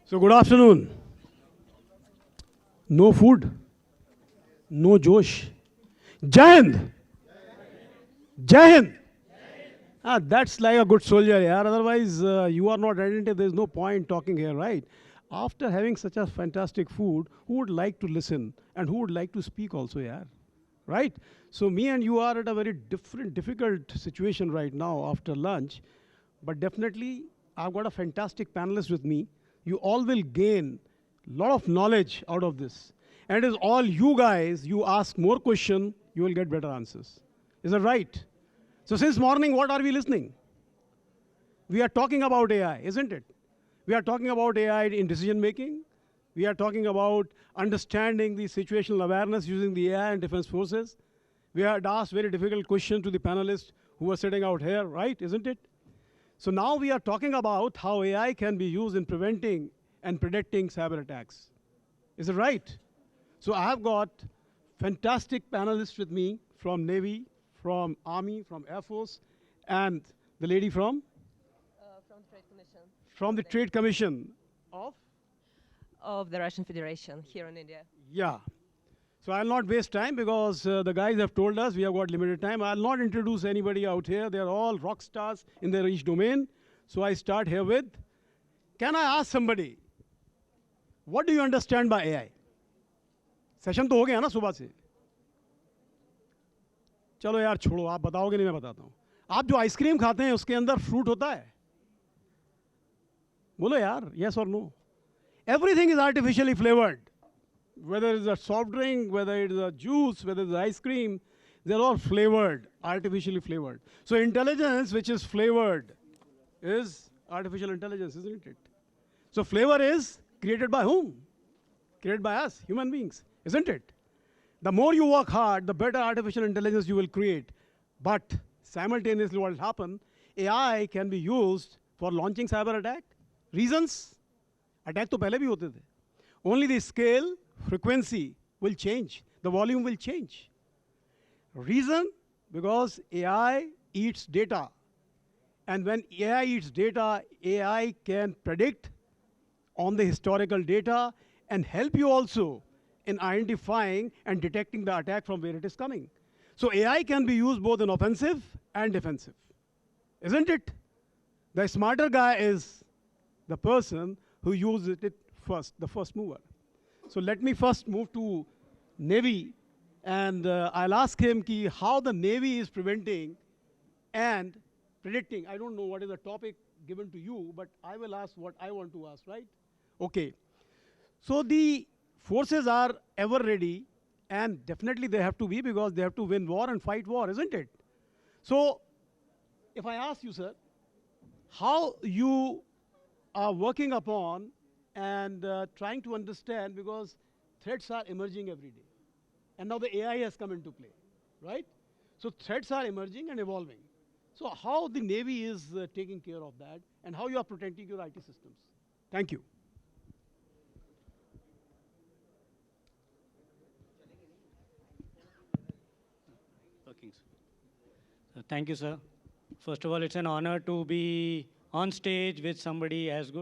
So good afternoon. No food, no Josh. Jai Hind! Jai Hind! That's like a good soldier, yeah. Otherwise, you are not attentive. There's no point talking here, right? After having such a fantastic food, who would like to listen and who would like to speak also, yeah? Right? So me and you are at a very different, difficult situation right now after lunch. But definitely, I've got a fantastic panelist with me. You all will gain a lot of knowledge out of this. And it is all you guys, you ask more questions, you will get better answers. Is that right? So since morning, what are we listening? We are talking about AI, isn't it? We are talking about AI in decision making. We are talking about understanding the situational awareness using the AI and defense forces. We had asked very difficult questions to the panelists who were sitting out here, right? Isn't it? So now we are talking about how AI can be used in preventing and predicting cyber attacks. Is it right? So I have got fantastic panelists with me from Navy, from Army, from Air Force, and the lady from? From the Trade Commission. From the Trade Commission of? Of the Russian Federation here in India. Yeah. So I'll not waste time because the guys have told us we have got limited time. I'll not introduce anybody out here. They're all rock stars in their each domain. So I start here with, can I ask somebody, what do you understand by AI? Session तो हो गया ना सुबह से चलो यार छोड़ो आप बताओगे नहीं मैं बताता हूँ आप जो आइसक्रीम खाते हैं उसके अंदर फ्रूट होता है बोलो यार yes or no everything is artificially flavored whether it's a soft drink whether it's a juice whether it's ice cream they're all flavored artificially flavored so intelligence which is flavored is artificial intelligence isn't it so flavor is created by whom created by us human beings isn't it? The more you work hard, the better artificial intelligence you will create. But simultaneously what will happen, AI can be used for launching cyber attack. Reasons? Attack to pehle bhi hote the. Only the scale, frequency will change. The volume will change. Reason? Because AI eats data. And when AI eats data, AI can predict on the historical data and help you also in identifying and detecting the attack from where it is coming. So AI can be used both in offensive and defensive. Isn't it? The smarter guy is the person who uses it first, the first mover. So let me first move to Navy, and I'll ask him how the Navy is preventing and predicting. I don't know what is the topic given to you, but I will ask what I want to ask, right? Okay. So the forces are ever ready, and definitely they have to be because they have to win war and fight war, isn't it? So if I ask you, sir, how you are working upon and trying to understand because threats are emerging every day. And now the AI has come into play, right? So threats are emerging and evolving. So how the Navy is taking care of that and how you are protecting your IT systems. Thank you. Thank you, sir. First of all, it's an honor to be on stage with somebody as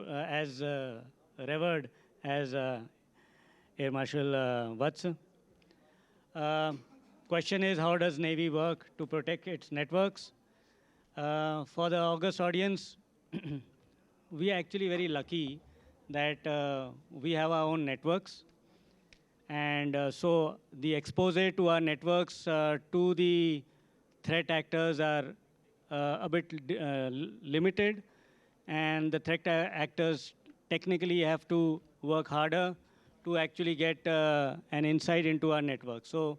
revered as Air Marshal Vats. Question is, how does Navy work to protect its networks? For the August audience, we are actually very lucky that we have our own networks. And so the exposure to our networks, to the threat actors are a bit limited. And the threat actors technically have to work harder to actually get an insight into our network. So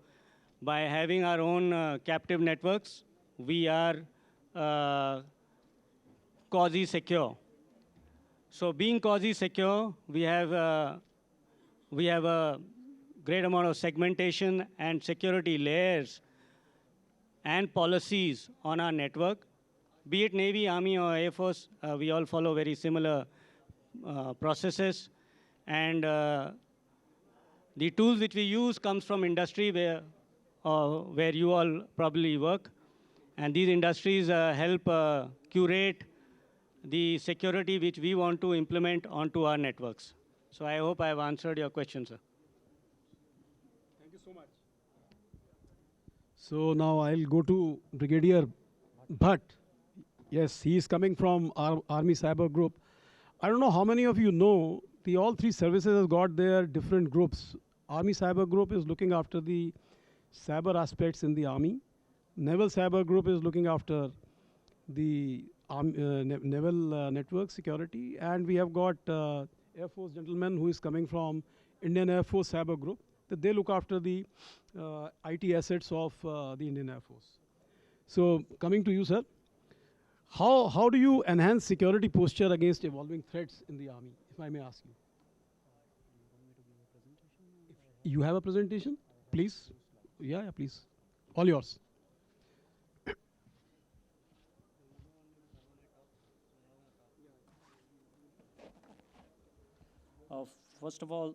by having our own captive networks, we are quasi-secure. So being quasi-secure, we have a great amount of segmentation and security layers and policies on our network. Be it Navy, Army, or Air Force, we all follow very similar processes. And the tools which we use comes from industry where you all probably work. And these industries help curate the security which we want to implement onto our networks. So I hope I have answered your question, sir. Thank you so much. So now I'll go to Brigadier Bhatt. Yes, he is coming from our Army Cyber Group. I don't know how many of you know, the all three services have got their different groups. Army Cyber Group is looking after the cyber aspects in the Army. Naval Cyber Group is looking after the naval network security. And we have got Air Force gentleman who is coming from Indian Air Force Cyber Group, that they look after the IT assets of the Indian Air Force. So coming to you, sir, how do you enhance security posture against evolving threats in the Army, if I may ask you? If you have a presentation, please. Yeah, please. All yours. First of all,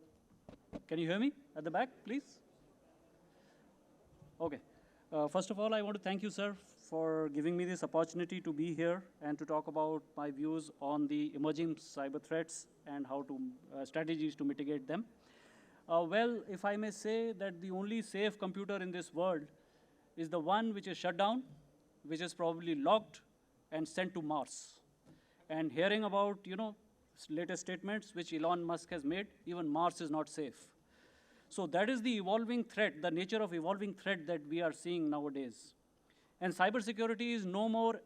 can you hear me at the back, please? Okay. First of all, I want to thank you, sir, for giving me this opportunity to be here and to talk about my views on the emerging cyber threats and how to strategies to mitigate them. Well, if I may say that the only safe computer in this world is the one which is shut down, which is probably locked and sent to Mars. And hearing about, latest statements which Elon Musk has made, even Mars is not safe. So that is the evolving threat, the nature of evolving threat that we are seeing nowadays. And cybersecurity is no more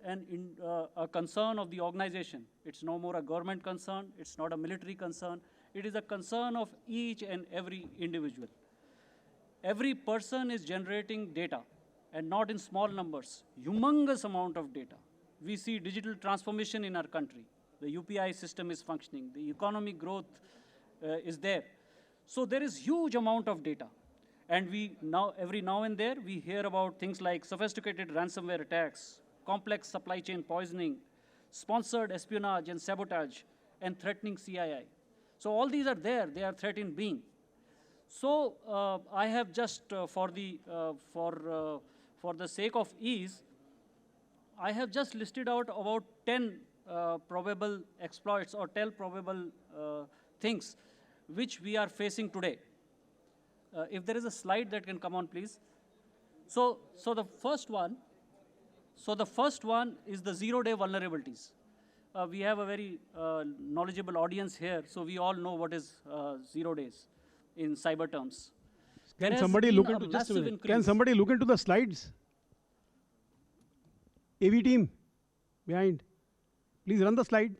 a concern of the organization. It's no more a government concern. It's not a military concern. It is a concern of each and every individual. Every person is generating data, and not in small numbers, humongous amount of data. We see digital transformation in our country. The UPI system is functioning. The economic growth is there. So there is huge amount of data. And every now and then, we hear about things like sophisticated ransomware attacks, complex supply chain poisoning, sponsored espionage and sabotage, and threatening CII. So all these are there. They are threat in being. So I have just, for the sake of ease, I have just listed out about 10 probable exploits or 10 probable things which we are facing today. If there is a slide that can come on, please. So the first one is the zero-day vulnerabilities. We have a very knowledgeable audience here, so we all know what is 0 days in cyber terms. Can somebody look into just a minute? Can somebody look into the slides? AV team behind, please run the slide.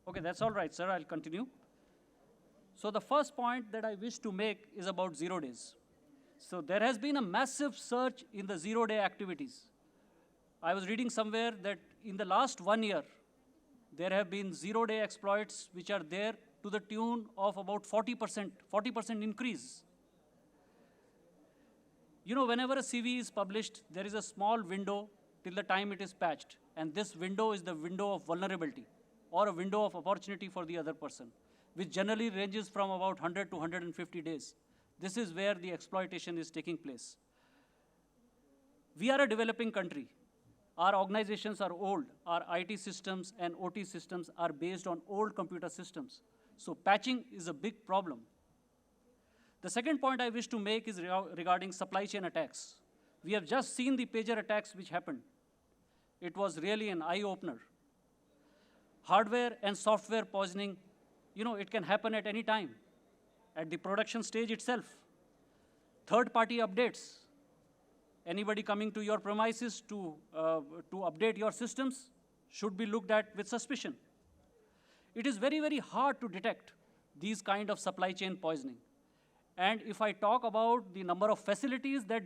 Okay, that's all right, sir. I'll continue. So the first point that I wish to make is about 0 days. So there has been a massive surge in the 0-day activities. I was reading somewhere that in the last 1 year, there have been 0-day exploits which are there to the tune of about 40% increase. Whenever a CV is published, there is a small window till the time it is patched. And this window is the window of vulnerability or a window of opportunity for the other person, which generally ranges from about 100 to 150 days. This is where the exploitation is taking place. We are a developing country. Our organizations are old. Our IT systems and OT systems are based on old computer systems. So patching is a big problem. The second point I wish to make is regarding supply chain attacks. We have just seen the pager attacks which happened. It was really an eye-opener. Hardware and software poisoning, it can happen at any time, at the production stage itself. Third-party updates. Anybody coming to your premises to update your systems should be looked at with suspicion. It is very, very hard to detect these kind of supply chain poisoning. And if I talk about the number of facilities that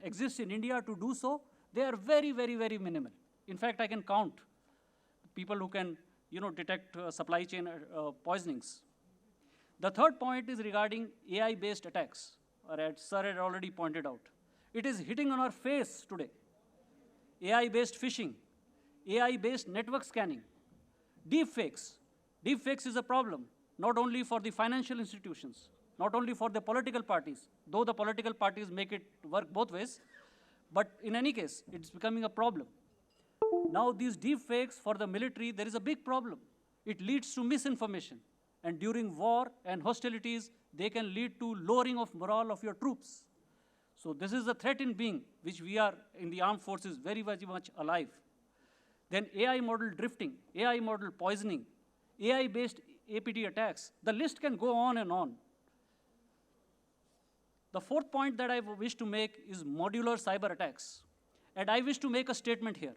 exist in India to do so, they are very, very, very minimal. In fact, I can count people who can detect supply chain poisonings. The third point is regarding AI-based attacks, as Sir had already pointed out. It is hitting on our face today. AI-based phishing, AI-based network scanning, deepfakes. Deepfakes is a problem, not only for the financial institutions, not only for the political parties, though the political parties make it work both ways, but in any case, it's becoming a problem. Now, these deep fakes for the military, there is a big problem. It leads to misinformation. And during war and hostilities, they can lead to lowering of morale of your troops. So this is a threat in being, which we are in the armed forces very, very much alive. Then AI model drifting, AI model poisoning, AI-based APT attacks. The list can go on and on. The fourth point that I wish to make is modular cyber attacks. And I wish to make a statement here.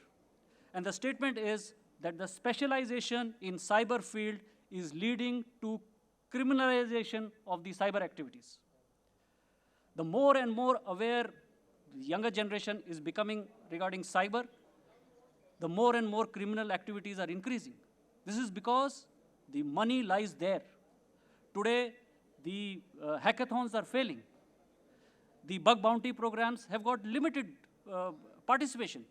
And the statement is that the specialization in cyber field is leading to criminalization of the cyber activities. The more and more aware the younger generation is becoming regarding cyber, the more and more criminal activities are increasing. This is because the money lies there. Today, the hackathons are failing. The bug bounty programs have got limited participation.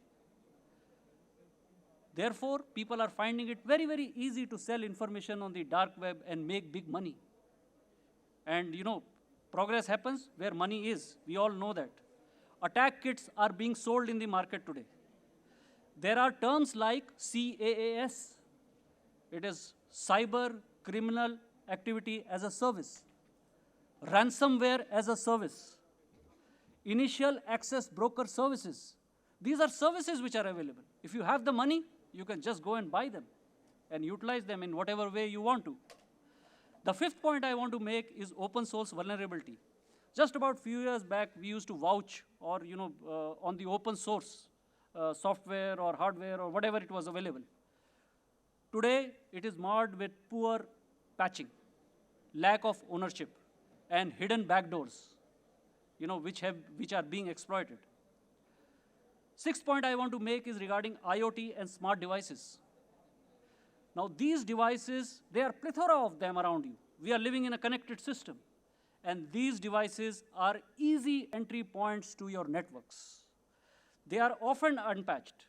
Therefore, people are finding it very, very easy to sell information on the dark web and make big money. And you know, progress happens where money is. We all know that. Attack kits are being sold in the market today. There are terms like CAAS. It is Cyber Criminal Activity as a Service. Ransomware as a service. Initial access broker services. These are services which are available. If you have the money, you can just go and buy them and utilize them in whatever way you want to. The fifth point I want to make is open source vulnerability. Just about a few years back, we used to vouch or, on the open source software or hardware or whatever it was available. Today, it is marred with poor patching, lack of ownership, and hidden backdoors, which are being exploited. Sixth point I want to make is regarding IoT and smart devices. Now, these devices, there are plethora of them around you. We are living in a connected system. And these devices are easy entry points to your networks. They are often unpatched.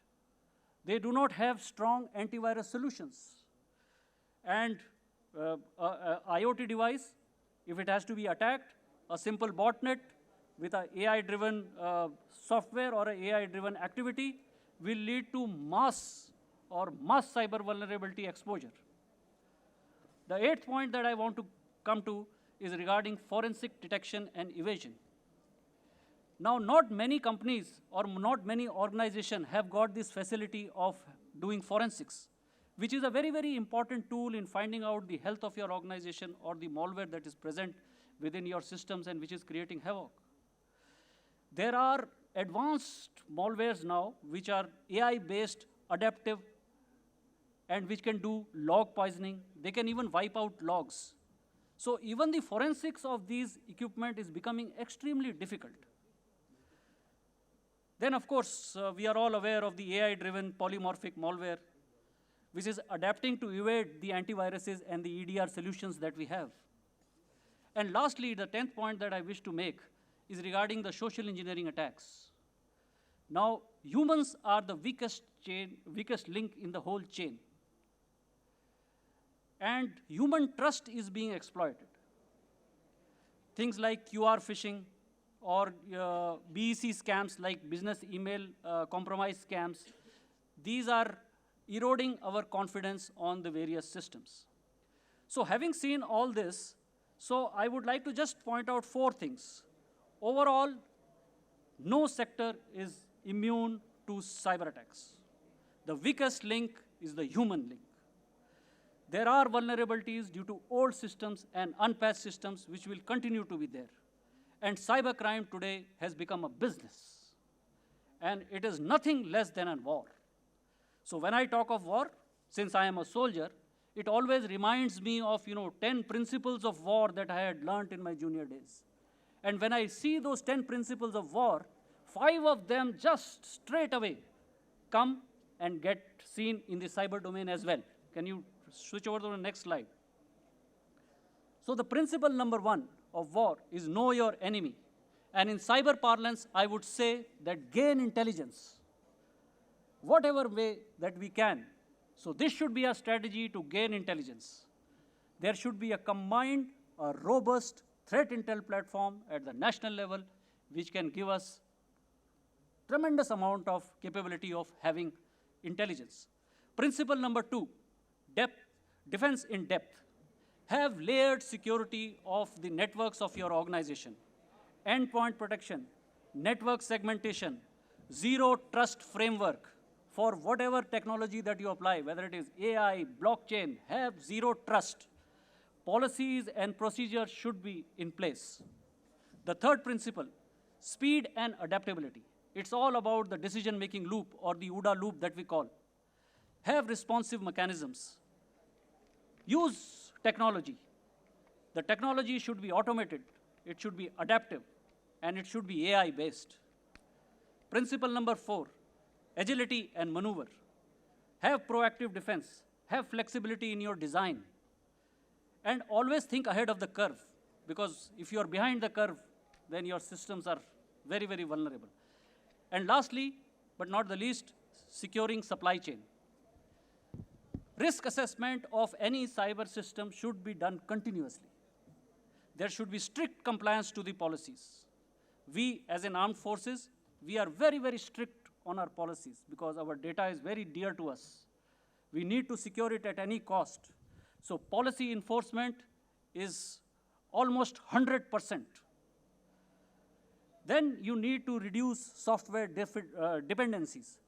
They do not have strong antivirus solutions. And IoT device, if it has to be attacked, a simple botnet with an AI-driven software or an AI-driven activity will lead to mass cyber vulnerability exposure. The eighth point that I want to come to is regarding forensic detection and evasion. Now, not many companies or not many organizations have got this facility of doing forensics, which is a very, very important tool in finding out the health of your organization or the malware that is present within your systems and which is creating havoc. There are advanced malwares now which are AI-based, adaptive, and which can do log poisoning. They can even wipe out logs. So even the forensics of these equipment is becoming extremely difficult. Then, of course, we are all aware of the AI-driven polymorphic malware, which is adapting to evade the antiviruses and the EDR solutions that we have. And lastly, the 10th point that I wish to make is regarding the social engineering attacks. Now, humans are the weakest link in the whole chain. And human trust is being exploited. Things like QR phishing or BEC scams like business email compromise scams, these are eroding our confidence on the various systems. So having seen all this, so I would like to just point out 4 things. Overall, no sector is immune to cyber attacks. The weakest link is the human link. There are vulnerabilities due to old systems and unpatched systems which will continue to be there. And cybercrime today has become a business. And it is nothing less than a war. So when I talk of war, since I am a soldier, it always reminds me of 10 principles of war that I had learned in my junior days. And when I see those 10 principles of war, 5 of them just straight away come and get seen in the cyber domain as well. Can you switch over to the next slide? So the principle number 1 of war is know your enemy. And in cyber parlance, I would say that gain intelligence, whatever way that we can. So this should be a strategy to gain intelligence. There should be a combined, a robust threat intel platform at the national level, which can give us tremendous amount of capability of having intelligence. Principle number 2, depth, defense in depth. Have layered security of the networks of your organization. Endpoint protection, network segmentation, zero trust framework for whatever technology that you apply, whether it is AI, blockchain, have zero trust. Policies and procedures should be in place. The third principle, speed and adaptability. It's all about the decision-making loop or the OODA loop that we call. Have responsive mechanisms. Use technology. The technology should be automated, it should be adaptive, and it should be AI-based. Principle number 4, agility and maneuver. Have proactive defense, have flexibility in your design, and always think ahead of the curve, because if you are behind the curve, then your systems are very, very vulnerable. And lastly, but not the least, securing supply chain. Risk assessment of any cyber system should be done continuously. There should be strict compliance to the policies. We, as an armed forces, we are very, very strict on our policies because our data is very dear to us. We need to secure it at any cost. So policy enforcement is almost 100%. Then you need to reduce software dependencies.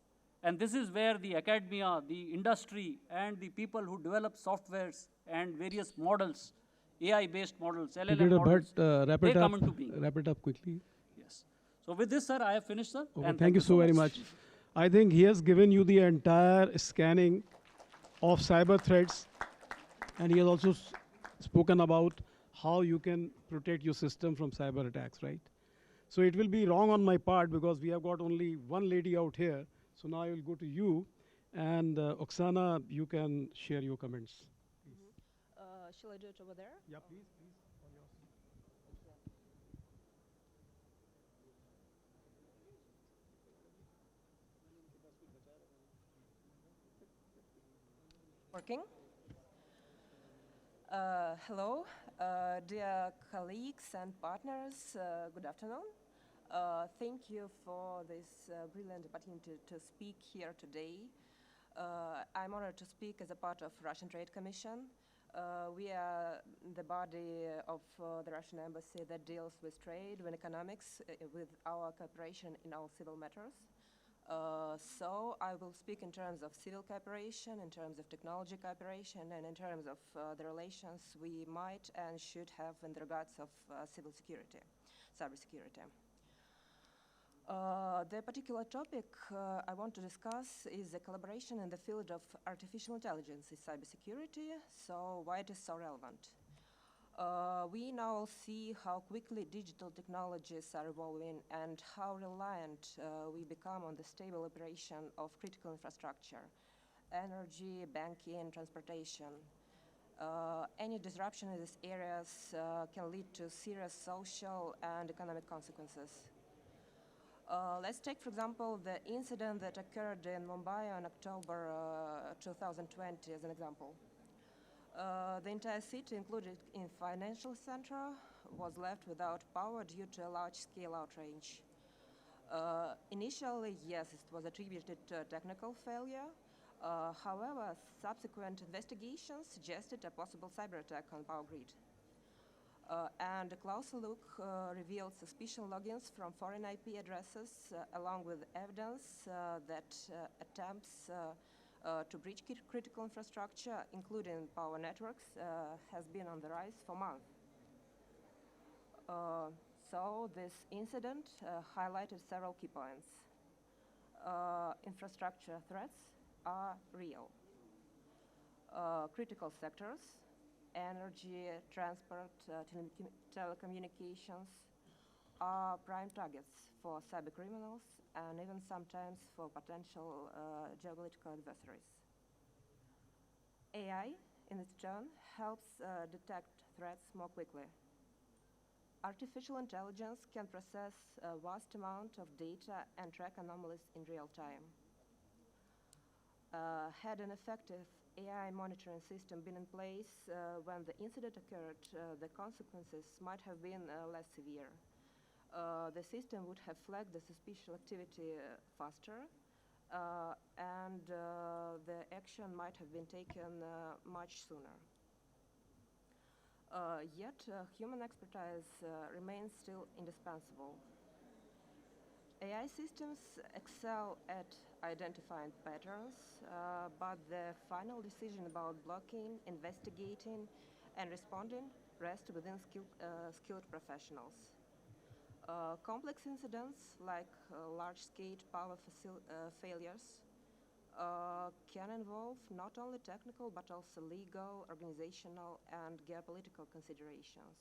And this is where the academia, the industry, and the people who develop softwares and various models, AI-based models, LLM models, they come into being. Wrap it up quickly. Yes. So with this, sir, I have finished, sir. Okay, And thank you so very much. I think he has given you the entire scanning of cyber threats, and he has also spoken about how you can protect your system from cyber attacks, right? So it will be wrong on my part because we have got only one lady out here. So now I will go to you, and Oksana, you can share your comments. Shall I do it over there? Yeah, please, please. Working. Hello, dear colleagues and partners, good afternoon. Thank you for this brilliant opportunity to speak here today. I'm honored to speak as a part of Russian Trade Commission. We are the body of the Russian embassy that deals with trade and economics with our cooperation in all civil matters. So I will speak in terms of civil cooperation, in terms of technology cooperation, and in terms of the relations we might and should have in the regards of civil security, cybersecurity. The particular topic I want to discuss is the collaboration in the field of artificial intelligence in cybersecurity, so why it is so relevant. We now see how quickly digital technologies are evolving and how reliant we become on the stable operation of critical infrastructure, energy, banking, transportation. Any disruption in these areas can lead to serious social and economic consequences. Let's take, for example, the incident that occurred in Mumbai on October 2020 as an example. The entire city, including in financial center, was left without power due to a large-scale outrage. Initially, yes, it was attributed to a technical failure. However, subsequent investigations suggested a possible cyber attack on power grid. And a closer look revealed suspicious logins from foreign IP addresses, along with evidence that attempts to breach critical infrastructure, including power networks, has been on the rise for months. So this incident highlighted several key points. Infrastructure threats are real. Critical sectors, energy, transport, telecommunications, are prime targets for cybercriminals and even sometimes for potential geopolitical adversaries. AI, in its turn, helps detect threats more quickly. Artificial intelligence can process a vast amount of data and track anomalies in real time. Had an effective AI monitoring system been in place when the incident occurred, the consequences might have been less severe. The system would have flagged the suspicious activity faster, and the action might have been taken much sooner. Yet, human expertise remains still indispensable. AI systems excel at identifying patterns, but the final decision about blocking, investigating, and responding rests within skilled professionals. Complex incidents like large-scale power failures can involve not only technical but also legal, organizational, and geopolitical considerations.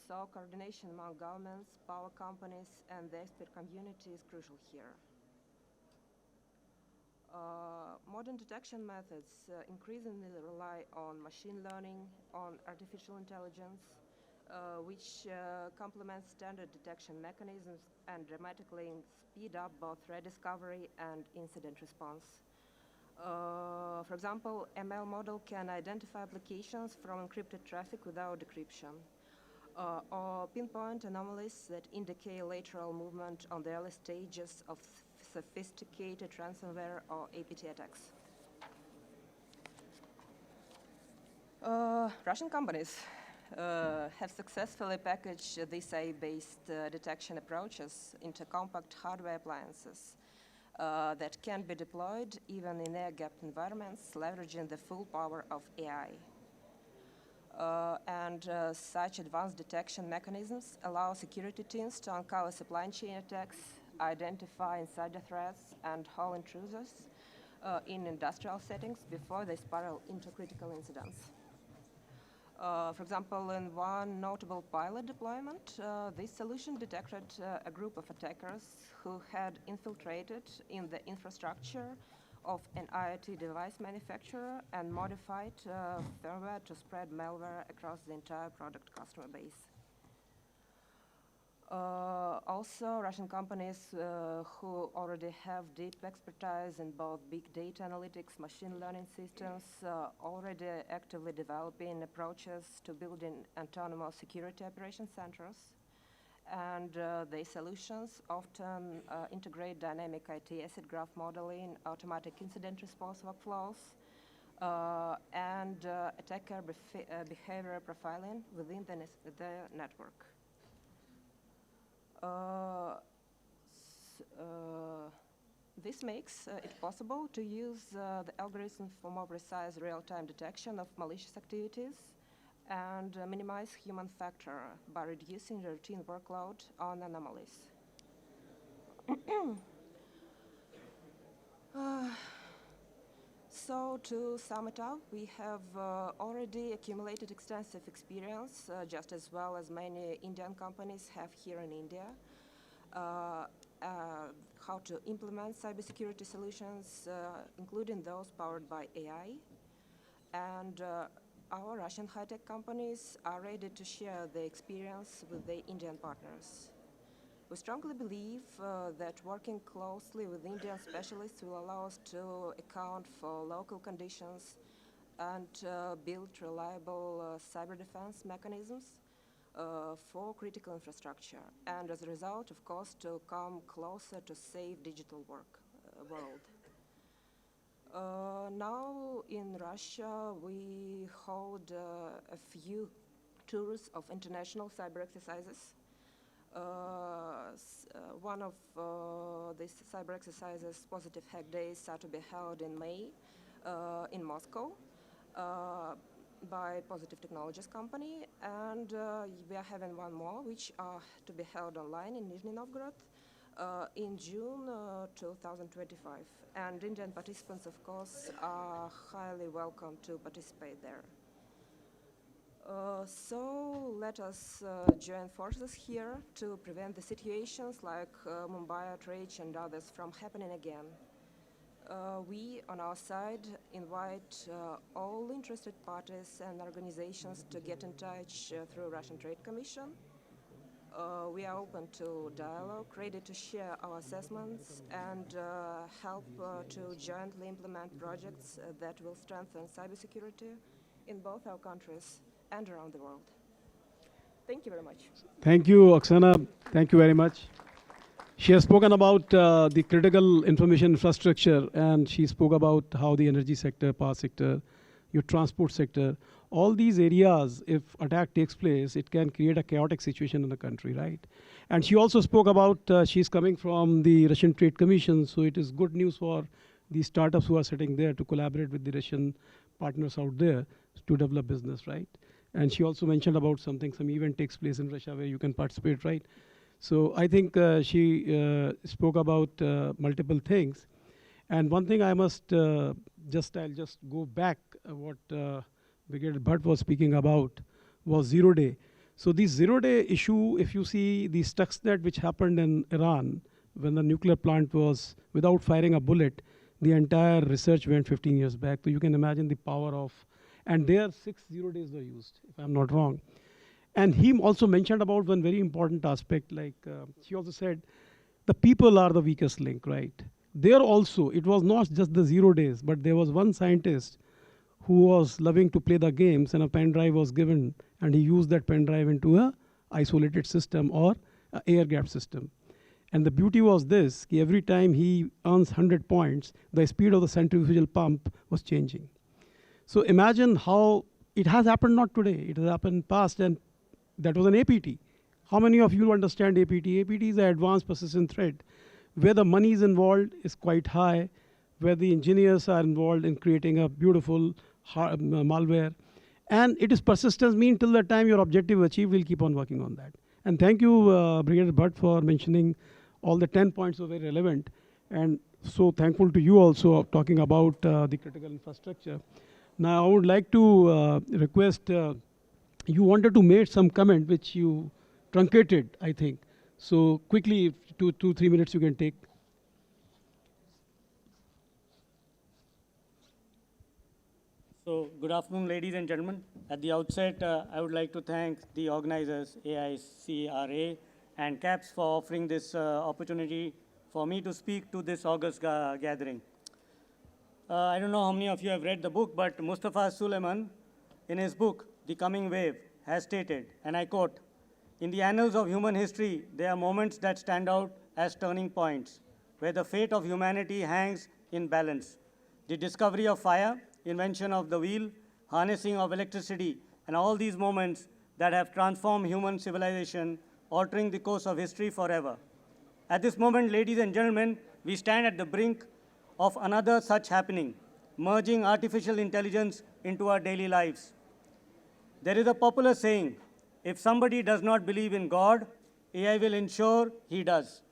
So coordination among governments, power companies, and the expert community is crucial here. Modern detection methods increasingly rely on machine learning, on artificial intelligence, which complements standard detection mechanisms and dramatically speed up both threat discovery and incident response. For example, ML model can identify applications from encrypted traffic without decryption, or pinpoint anomalies that indicate lateral movement on the early stages of sophisticated ransomware or APT attacks. Russian companies have successfully packaged these AI-based detection approaches into compact hardware appliances that can be deployed even in air-gapped environments, leveraging the full power of AI. Such advanced detection mechanisms allow security teams to uncover supply chain attacks, identify insider threats, and halt intruders in industrial settings before they spiral into critical incidents. For example, in one notable pilot deployment, this solution detected a group of attackers who had infiltrated in the infrastructure of an IoT device manufacturer and modified firmware to spread malware across the entire product customer base. Also, Russian companies who already have deep expertise in both big data analytics, machine learning systems, already actively developing approaches to building autonomous security operation centers. And their solutions often integrate dynamic IT asset graph modeling, automatic incident response workflows, and attacker behavior profiling within the network. This makes it possible to use the algorithm for more precise real-time detection of malicious activities and minimize human factor by reducing the routine workload on anomalies. So to sum it up, we have already accumulated extensive experience, just as well as many Indian companies have here in India, how to implement cybersecurity solutions, including those powered by AI. And our Russian high-tech companies are ready to share their experience with their Indian partners. We strongly believe that working closely with Indian specialists will allow us to account for local conditions and build reliable cyber defense mechanisms for critical infrastructure, and as a result, of course, to come closer to safe digital world. Now in Russia, we hold a few tours of international cyber exercises. One of these cyber exercises, Positive Hack Days, are to be held in May in Moscow by Positive Technologies company, and we are having one more, which are to be held online in Nizhny Novgorod in June 2025. And Indian participants, of course, are highly welcome to participate there. So let us join forces here to prevent the situations like Mumbai outrage and others from happening again. We, on our side, invite all interested parties and organizations to get in touch through Russian Trade Commission. We are open to dialogue, ready to share our assessments and help to jointly implement projects that will strengthen cybersecurity in both our countries and around the world. Thank you very much. Thank you, Oksana. Thank you very much. She has spoken about the critical information infrastructure, and she spoke about how the energy sector, power sector, your transport sector, all these areas, if attack takes place, it can create a chaotic situation in the country, right? And she also spoke about she's coming from the Russian Trade Commission, so it is good news for the startups who are sitting there to collaborate with the Russian partners out there to develop business, right? And she also mentioned about some event takes place in Russia where you can participate, right? So I think she spoke about multiple things. And one thing I must I'll just go back what Brigadier Bhatt was speaking about was 0 day. So the 0 day issue, if you see the Stuxnet which happened in Iran when the nuclear plant was without firing a bullet, the entire research went 15 years back. So you can imagine the power of, and there 6 0 days were used, if I'm not wrong. And he also mentioned about one very important aspect, like she also said, the people are the weakest link, right? There also, it was not just the 0 days, but there was one scientist who was loving to play the games, and a pen drive was given, and he used that pen drive into a isolated system or air gap system. And the beauty was this, every time he earns 100 points, the speed of the centrifugal pump was changing. So imagine how it has happened not today, it has happened past, and that was an APT. How many of you understand APT? APT is an advanced persistent threat, where the money is involved is quite high, where the engineers are involved in creating a beautiful malware. And it is persistence, mean till the time your objective is achieved, we'll keep on working on that. And thank you, Brigadier Bhatt, for mentioning all the 10 points were very relevant. And so thankful to you also of talking about the critical infrastructure. Now, I would like to request, you wanted to make some comment which you truncated, I think. So quickly, 2-3 minutes you can take. So good afternoon, ladies and gentlemen. At the outset, I would like to thank the organizers, AICRA and CAPS, for offering this opportunity for me to speak to this August gathering. I don't know how many of you have read the book, but Mustafa Suleiman, in his book, The Coming Wave, has stated, and I quote, "In the annals of human history, there are moments that stand out as turning points, where the fate of humanity hangs in balance. The discovery of fire, invention of the wheel, harnessing of electricity, and all these moments that have transformed human civilization, altering the course of history forever. At this moment, ladies and gentlemen, we stand at the brink of another such happening, merging artificial intelligence into our daily lives. There is a popular saying, if somebody does not believe in God, AI will ensure he does.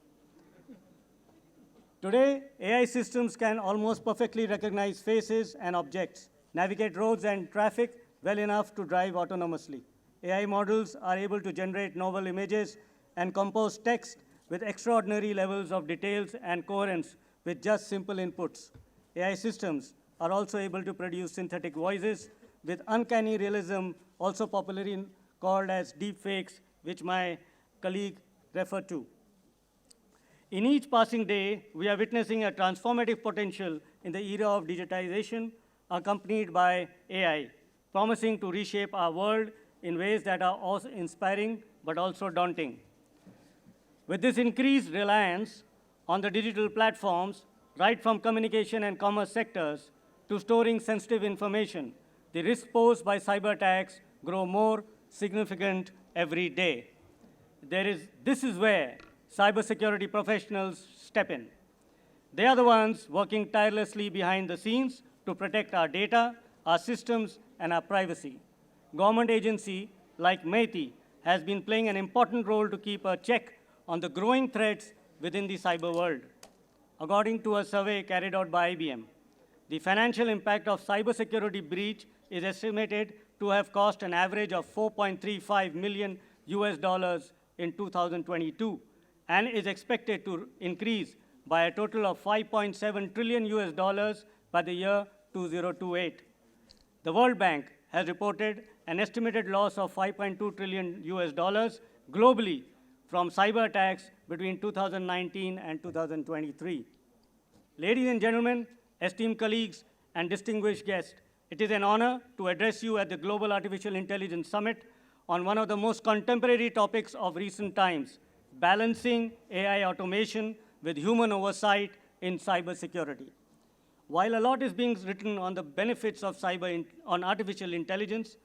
Today, AI systems can almost perfectly recognize faces and objects, navigate roads and traffic well enough to drive autonomously. AI models are able to generate novel images and compose text with extraordinary levels of details and coherence with just simple inputs. AI systems are also able to produce synthetic voices with uncanny realism, also popularly called as deepfakes, which my colleague referred to. In each passing day, we are witnessing a transformative potential in the era of digitization accompanied by AI, promising to reshape our world in ways that are also inspiring but also daunting. With this increased reliance on the digital platforms, right from communication and commerce sectors to storing sensitive information, the risks posed by cyber attacks grow more significant every day. This is where cybersecurity professionals step in. They are the ones working tirelessly behind the scenes to protect our data, our systems, and our privacy. Government agency like MeitY has been playing an important role to keep a check on the growing threats within the cyber world. According to a survey carried out by IBM, the financial impact of cybersecurity breach is estimated to have cost an average of $4.35 million in 2022 and is expected to increase by a total of $5.7 trillion by the year 2028. The World Bank has reported an estimated loss of $5.2 trillion globally from cyber attacks between 2019 and 2023. Ladies and gentlemen, esteemed colleagues, and distinguished guests, it is an honor to address you at the Global Artificial Intelligence Summit on one of the most contemporary topics of recent times, balancing AI automation with human oversight in cybersecurity. While a lot is being written on the benefits of on artificial intelligence,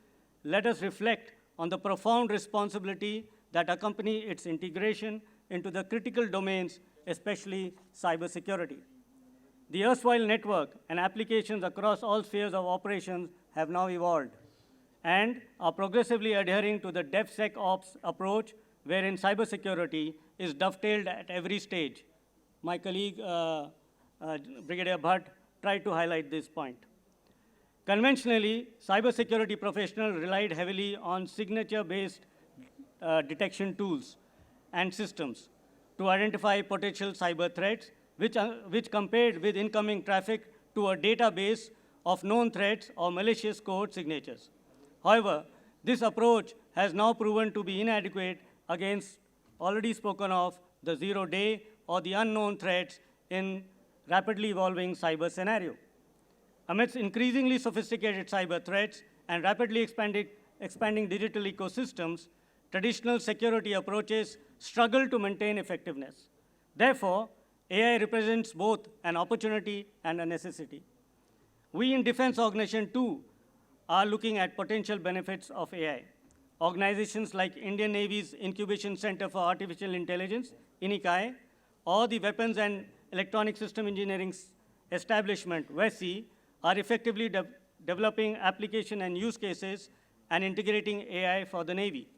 let us reflect on the profound responsibility that accompany its integration into the critical domains, especially cybersecurity. The erstwhile network and applications across all spheres of operations have now evolved and are progressively adhering to the DevSecOps approach, wherein cybersecurity is dovetailed at every stage. My colleague, Brigadier Bhatt, tried to highlight this point. Conventionally, cybersecurity professionals relied heavily on signature-based detection tools and systems to identify potential cyber threats, which compared with incoming traffic to a database of known threats or malicious code signatures. However, this approach has now proven to be inadequate against already spoken of the zero-day or the unknown threats in rapidly evolving cyber scenario. Amidst increasingly sophisticated cyber threats and rapidly expanding digital ecosystems, traditional security approaches struggle to maintain effectiveness. Therefore, AI represents both an opportunity and a necessity. We in defense organization too are looking at potential benefits of AI. Organizations like Indian Navy's Incubation Center for Artificial Intelligence, INICAI, or the Weapons and Electronic System Engineering Establishment, WESI, are effectively developing application and use cases and integrating AI for the Navy.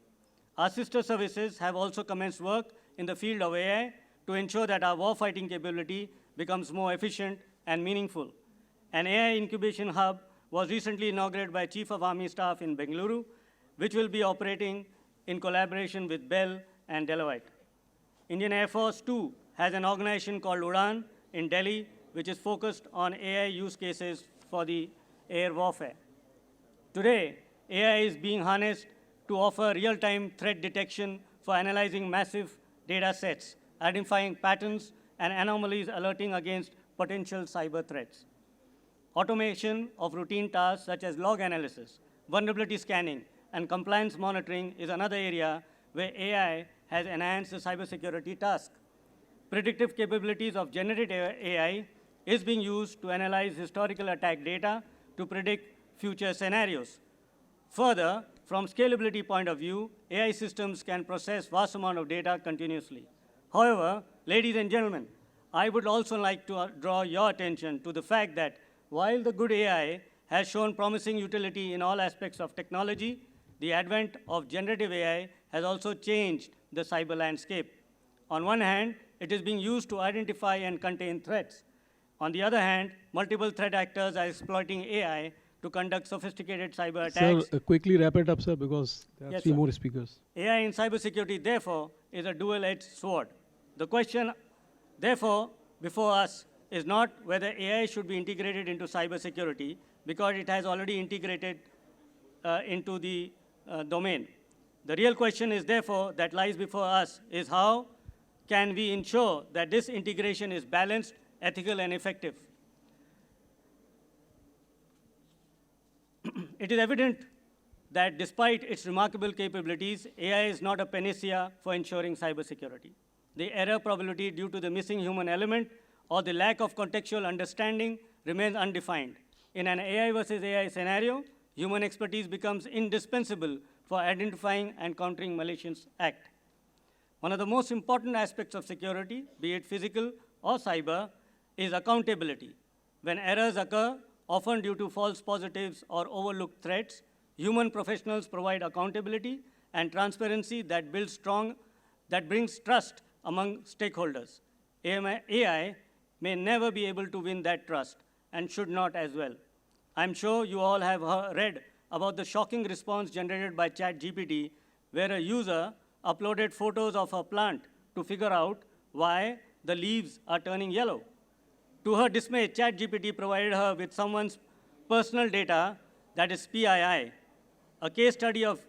Our sister services have also commenced work in the field of AI to ensure that our warfighting capability becomes more efficient and meaningful. An AI incubation hub was recently inaugurated by Chief of Army Staff in Bengaluru, which will be operating in collaboration with Bell and Deloitte. Indian Air Force, too, has an organization called UDAN in Delhi, which is focused on AI use cases for the air warfare. Today, AI is being harnessed to offer real-time threat detection for analyzing massive data sets, identifying patterns and anomalies, alerting against potential cyber threats. Automation of routine tasks such as log analysis, vulnerability scanning, and compliance monitoring is another area where AI has enhanced the cybersecurity task. Predictive capabilities of generative AI is being used to analyze historical attack data to predict future scenarios. Further, from scalability point of view, AI systems can process vast amount of data continuously. However, ladies and gentlemen, I would also like to draw your attention to the fact that while the good AI has shown promising utility in all aspects of technology, the advent of generative AI has also changed the cyber landscape. On one hand, it is being used to identify and contain threats. On the other hand, multiple threat actors are exploiting AI to conduct sophisticated cyber attacks. Sir, quickly wrap it up, sir, because there are Yes, three sir. more speakers. AI in cybersecurity, therefore, is a dual-edged sword. The question, therefore, before us is not whether AI should be integrated into cybersecurity, because it has already integrated into the domain. The real question is, therefore, that lies before us is how can we ensure that this integration is balanced, ethical, and effective. It is evident that despite its remarkable capabilities, AI is not a panacea for ensuring cybersecurity. The error probability due to the missing human element or the lack of contextual understanding remains undefined. In an AI versus AI scenario, human expertise becomes indispensable for identifying and countering malicious act. One of the most important aspects of security, be it physical or cyber, is accountability. When errors occur, often due to false positives or overlooked threats, human professionals provide accountability and transparency that brings trust among stakeholders. AI may never be able to win that trust and should not as well. I'm sure you all have read about the shocking response generated by ChatGPT, where a user uploaded photos of her plant to figure out why the leaves are turning yellow. To her dismay, ChatGPT provided her with someone's personal data, that is PII. A case study of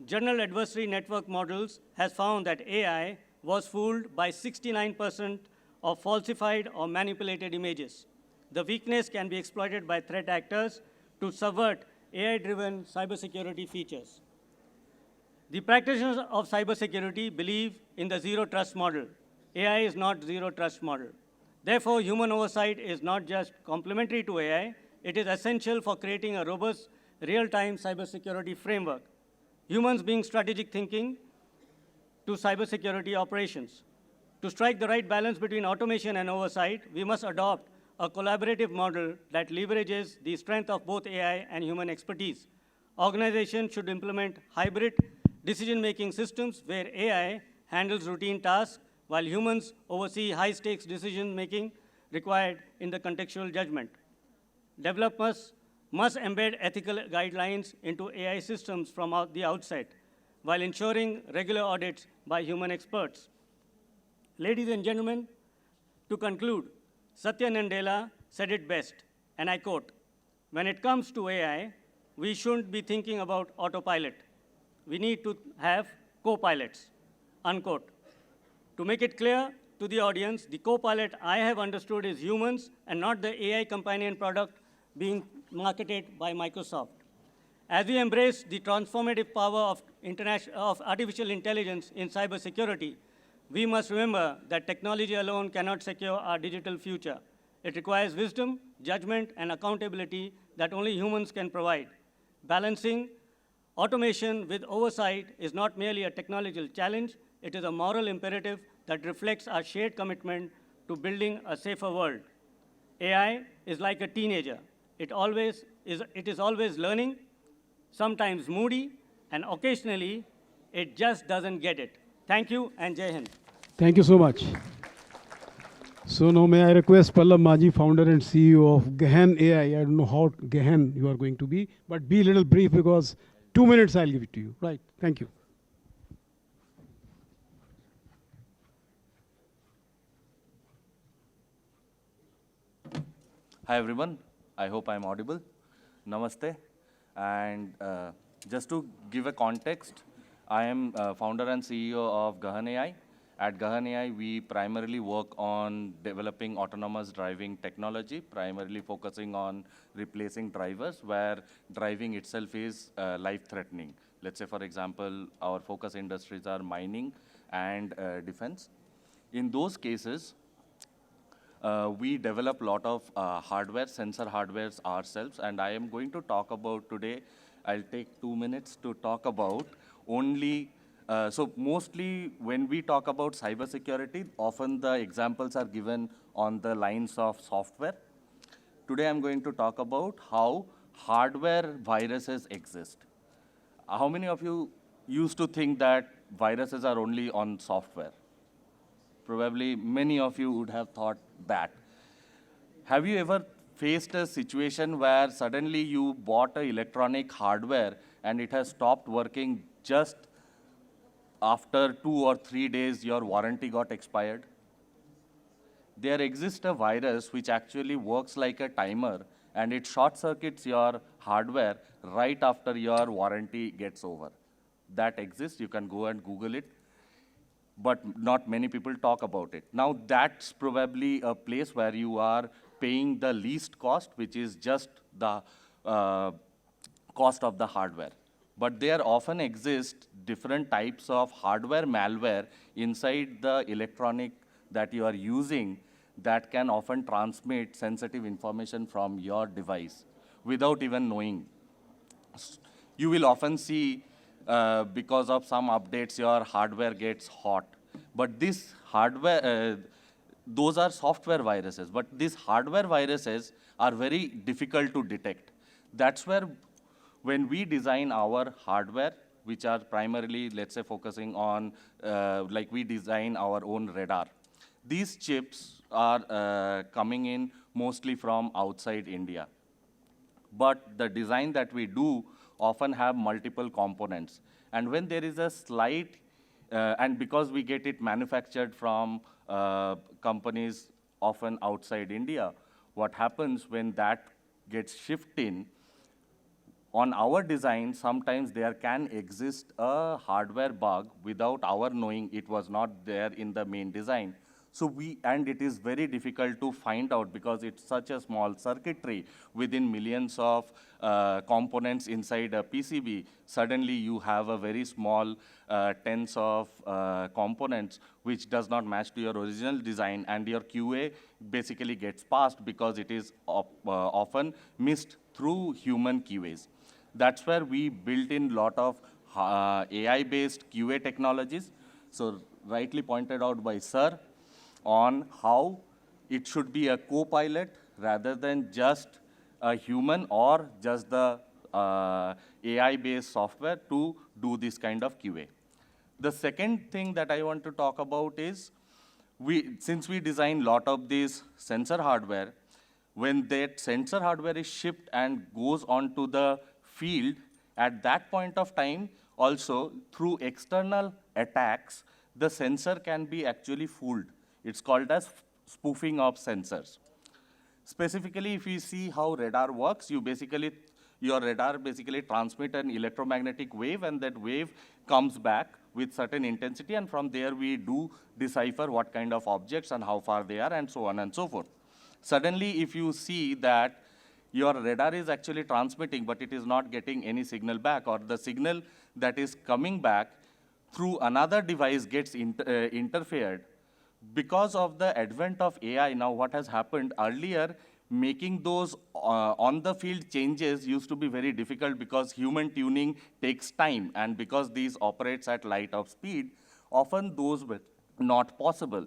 general adversary network models has found that AI was fooled by 69% of falsified or manipulated images. The weakness can be exploited by threat actors to subvert AI-driven cybersecurity features. The practitioners of cybersecurity believe in the zero trust model. AI is not zero trust model. Therefore, human oversight is not just complementary to AI, it is essential for creating a robust, real-time cybersecurity framework. Humans bring strategic thinking to cybersecurity operations. To strike the right balance between automation and oversight, we must adopt a collaborative model that leverages the strength of both AI and human expertise. Organizations should implement hybrid decision-making systems where AI handles routine tasks while humans oversee high-stakes decision-making required in the contextual judgment. Developers must embed ethical guidelines into AI systems from the outset while ensuring regular audits by human experts. Ladies and gentlemen, to conclude, Satya Nadella said it best, and I quote, "When it comes to AI, we shouldn't be thinking about autopilot. We need to have co-pilots," unquote. To make it clear to the audience, the co-pilot I have understood is humans and not the AI companion product being marketed by Microsoft. As we embrace the transformative power of artificial intelligence in cybersecurity, we must remember that technology alone cannot secure our digital future. It requires wisdom, judgment, and accountability that only humans can provide. Balancing automation with oversight is not merely a technological challenge, it is a moral imperative that reflects our shared commitment to building a safer world. AI is like a teenager. It is always learning, sometimes moody, and occasionally it just doesn't get it. Thank you, and Jai Hind. Thank you so much. So now may I request Pallab Maji, founder and CEO of Gahan AI. I don't know how Gahan you are going to be, but be a little brief because 2 minutes I'll give it to you. Right, thank you. Hi everyone, I hope I'm audible. Namaste. And just to give a context, I am founder and CEO of Gahan AI. At Gahan AI, we primarily work on developing autonomous driving technology, primarily focusing on replacing drivers where driving itself is life-threatening. Let's say, for example, our focus industries are mining and defense. In those cases, we develop a lot of hardware, sensor hardwares ourselves, and I am going to talk about today, I'll take 2 minutes to talk about only, so mostly when we talk about cybersecurity, often the examples are given on the lines of software. Today I'm going to talk about how hardware viruses exist. How many of you used to think that viruses are only on software? Probably many of you would have thought that. Have you ever faced a situation where suddenly you bought an electronic hardware and it has stopped working just after 2 or 3 days your warranty got expired? There exists a virus which actually works like a timer and it short circuits your hardware right after your warranty gets over. That exists, you can go and Google it, but not many people talk about it. Now that's probably a place where you are paying the least cost, which is just the cost of the hardware. But there often exist different types of hardware malware inside the electronic that you are using that can often transmit sensitive information from your device without even knowing. You will often see because of some updates, your hardware gets hot. But this hardware, those are software viruses, but these hardware viruses are very difficult to detect. That's where when we design our hardware, which are primarily, let's say, focusing on, like we design our own radar. These chips are coming in mostly from outside India. But the design that we do often have multiple components. And when there is a slight, and because we get it manufactured from companies often outside India, what happens when that gets shipped in, on our design, sometimes there can exist a hardware bug without our knowing it was not there in the main design. And it is very difficult to find out because it's such a small circuitry within millions of components inside a PCB. Suddenly you have a very small tens of components which does not match to your original design, and your QA basically gets passed because it is often missed through human QAs. That's where we built in lot of AI-based QA technologies. So rightly pointed out by Sir, on how it should be a co-pilot rather than just a human or just the AI-based software to do this kind of QA. The second thing that I want to talk about is, since we design a lot of this sensor hardware, when that sensor hardware is shipped and goes onto the field, at that point of time, also through external attacks, the sensor can be actually fooled. It's called as spoofing of sensors. Specifically, if you see how radar works, your radar basically transmits an electromagnetic wave, and that wave comes back with certain intensity, and from there we do decipher what kind of objects and how far they are, and so on and so forth. Suddenly, if you see that your radar is actually transmitting, but it is not getting any signal back, or the signal that is coming back through another device gets interfered, because of the advent of AI, now what has happened, earlier, making those on-the-field changes used to be very difficult because human tuning takes time, and because these operates at light of speed, often those were not possible.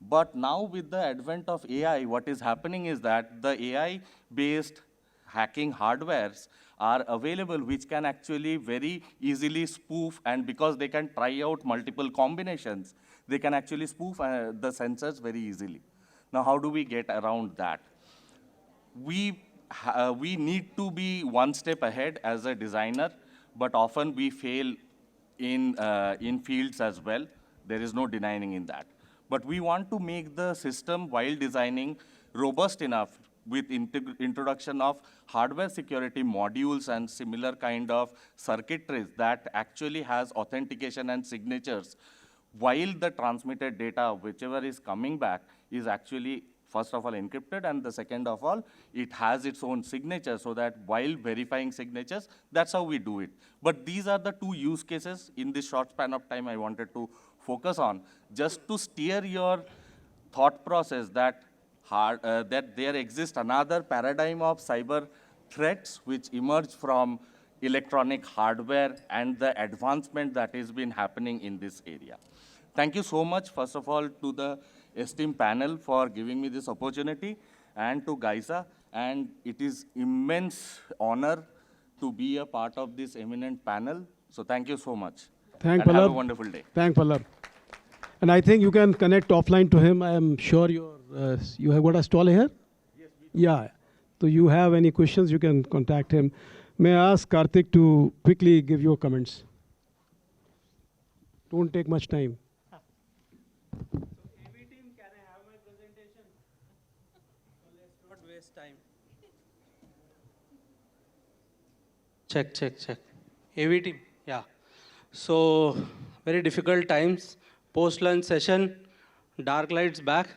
But now with the advent of AI, what is happening is that the AI-based hacking hardwares are available, which can actually very easily spoof, and because they can try out multiple combinations, they can actually spoof the sensors very easily. Now, how do we get around that? We need to be one step ahead as a designer, but often we fail in fields as well. There is no denying in that. But we want to make the system, while designing, robust enough with introduction of hardware security modules and similar kind of circuitries that actually has authentication and signatures, while the transmitted data, whichever is coming back, is actually, first of all, encrypted, and the second of all, it has its own signature, so that while verifying signatures, that's how we do it. But these are the two use cases in this short span of time I wanted to focus on, just to steer your thought process that there exists another paradigm of cyber threats which emerge from electronic hardware and the advancement that has been happening in this area. Thank you so much, first of all, to the esteemed panel for giving me this opportunity, and to GAISA. And it is immense honor to be a part of this eminent panel. So thank you so much. Thank and Pallab. have a wonderful day. Thank Pallab. And I think you can connect offline to him. I am sure you have got a stall here? Yes. Yeah. So you have any questions, you can contact him. May I ask Karthik to quickly give your comments? Don't take much time. So, AV team, can I have my presentation? So let's not waste time. Check. AV team, yeah. So, very difficult times. Post-lunch session, dark lights back.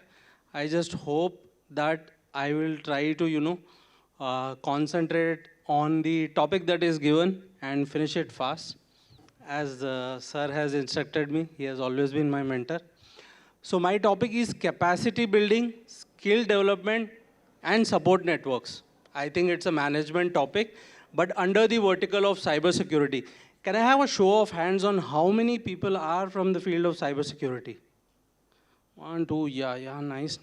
I just hope that I will try to, concentrate on the topic that is given and finish it fast. As sir has instructed me, he has always been my mentor. So my topic is capacity building, skill development, and support networks. I think it's a management topic, but under the vertical of cybersecurity. Can I have a show of hands on how many people are from the field of cybersecurity? 1, 2, yeah, nice.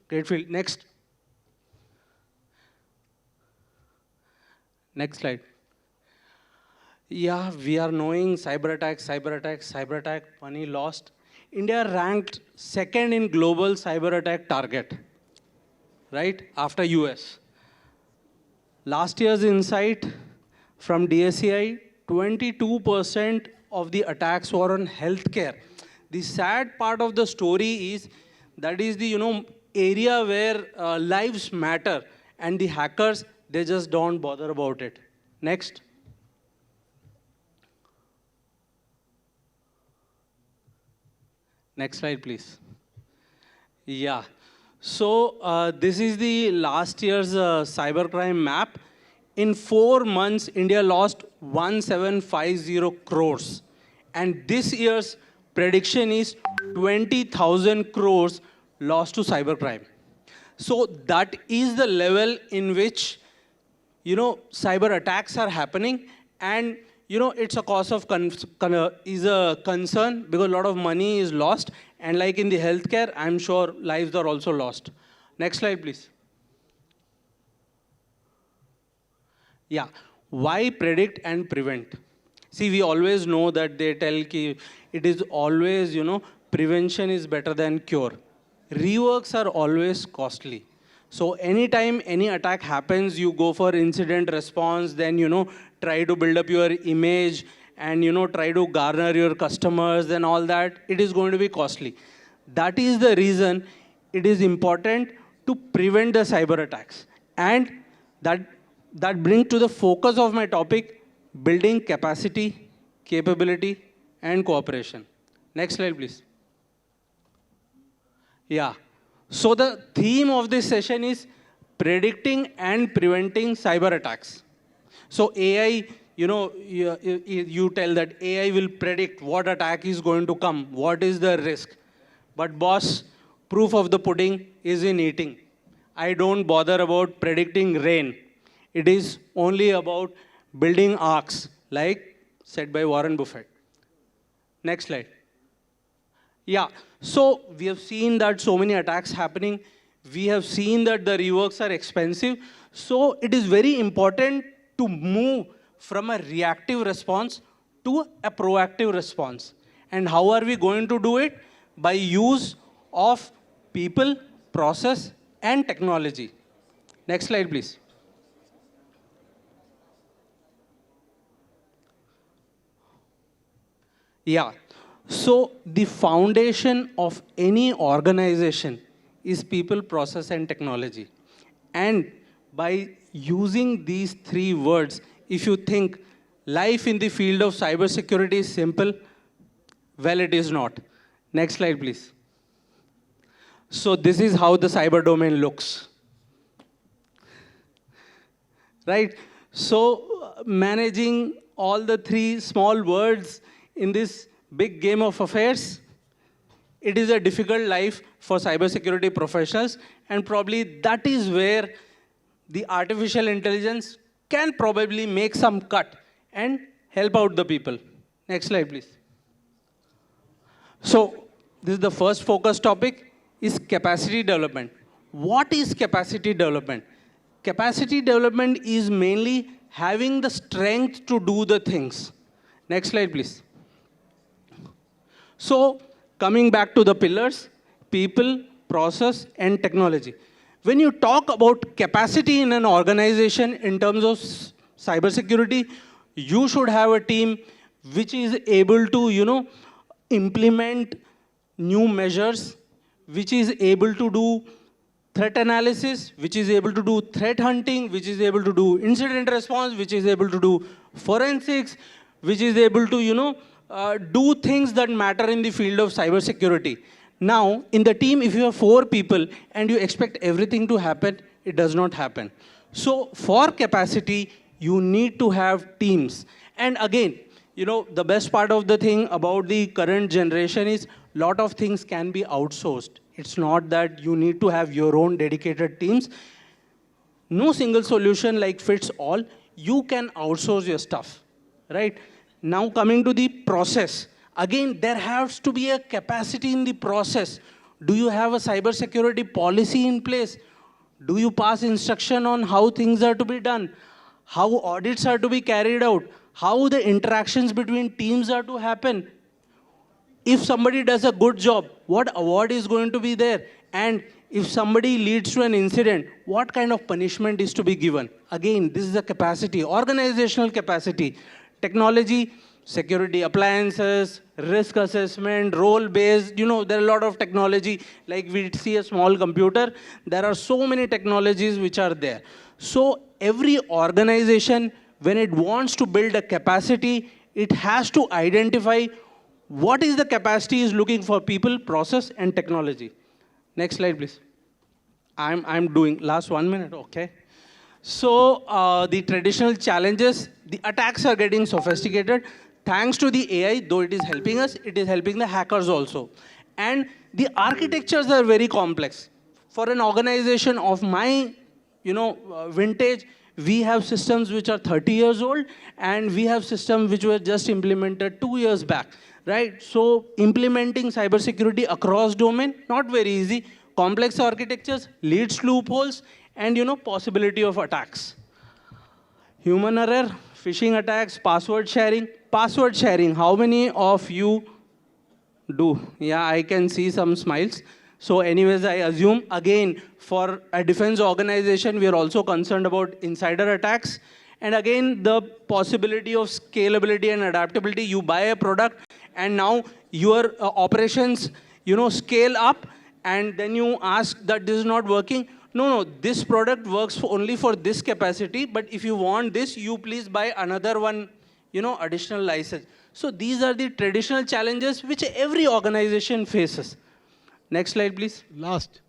Great field. Next. Next slide. Yeah, we are knowing cyber attack, money lost. India ranked second in global cyber attack target, right, after US. Last year's insight from DSCI, 22% of the attacks were on healthcare. The sad part of the story is that is the area where lives matter, and the hackers, they just don't bother about it. Next. Next slide, please. Yeah. So this is the last year's cybercrime map. In 4 months, India lost 1750 crores. And this year's prediction is 20,000 crores lost to cybercrime. So that is the level in which, cyber attacks are happening. And, it's a cause of is a concern because a lot of money is lost. And like in the healthcare, I'm sure lives are also lost. Next slide, please. Yeah. Why predict and prevent? See, we always know that they tell ki it is always, prevention is better than cure. Reworks are always costly. So anytime any attack happens, you go for incident response, then, try to build up your image and, try to garner your customers and all that. It is going to be costly. That is the reason it is important to prevent the cyber attacks. And that brings to the focus of my topic, building capacity, capability, and cooperation. Next slide, please. Yeah. So the theme of this session is predicting and preventing cyber attacks. So AI, you tell that AI will predict what attack is going to come, what is the risk. But boss, proof of the pudding is in eating. I don't bother about predicting rain. It is only about building arcs, like said by Warren Buffett. Next slide. Yeah, so we have seen that so many attacks happening. We have seen that the reworks are expensive. So it is very important to move from a reactive response to a proactive response. And how are we going to do it? By use of people, process, and technology. Next slide, please. Yeah. So the foundation of any organization is people, process, and technology. And by using these 3 words, if you think life in the field of cybersecurity is simple, well, it is not. Next slide, please. So this is how the cyber domain looks. Right? So managing all the 3 small words in this big game of affairs, it is a difficult life for cybersecurity professionals, and probably that is where the artificial intelligence can probably make some cut and help out the people. Next slide, please. So this is the first focus topic, is capacity development. What is capacity development? Capacity development is mainly having the strength to do the things. Next slide, please. So coming back to the pillars, people, process, and technology. When you talk about capacity in an organization in terms of cybersecurity, you should have a team which is able to, implement new measures, which is able to do threat analysis, which is able to do threat hunting, which is able to do incident response, which is able to do forensics, which is able to, do things that matter in the field of cybersecurity. Now, in the team, if you have 4 people and you expect everything to happen, it does not happen. So for capacity, you need to have teams. And again, the best part of the thing about the current generation is a lot of things can be outsourced. It's not that you need to have your own dedicated teams. No single solution like fits all. You can outsource your stuff, right? Now coming to the process. Again, there has to be a capacity in the process. Do you have a cybersecurity policy in place? Do you pass instruction on how things are to be done? How audits are to be carried out? How the interactions between teams are to happen? If somebody does a good job, what award is going to be there? And if somebody leads to an incident, what kind of punishment is to be given? Again, this is a capacity, organizational capacity. Technology, security appliances, risk assessment, role-based, there are a lot of technology. Like we see a small computer, there are so many technologies which are there. So every organization, when it wants to build a capacity, it has to identify what is the capacity is looking for people, process, and technology. Next slide, please. I'm doing last 1 minute, okay. So the traditional challenges, the attacks are getting sophisticated. Thanks to the AI, though it is helping us, it is helping the hackers also. And the architectures are very complex. For an organization of my, vintage, we have systems which are 30 years old, and we have systems which were just implemented 2 years back, right? So implementing cybersecurity across domain, not very easy. Complex architectures leads to loopholes, and possibility of attacks. Human error, phishing attacks, password sharing. Password sharing, how many of you do? Yeah, I can see some smiles. So anyways, I assume, again, for a defense organization, we are also concerned about insider attacks. And again, the possibility of scalability and adaptability. You buy a product, and now your operations, scale up, and then you ask that this is not working. No, this product works only for this capacity, but if you want this, you please buy another one, additional license. So these are the traditional challenges which every organization faces. Next slide, please. Last.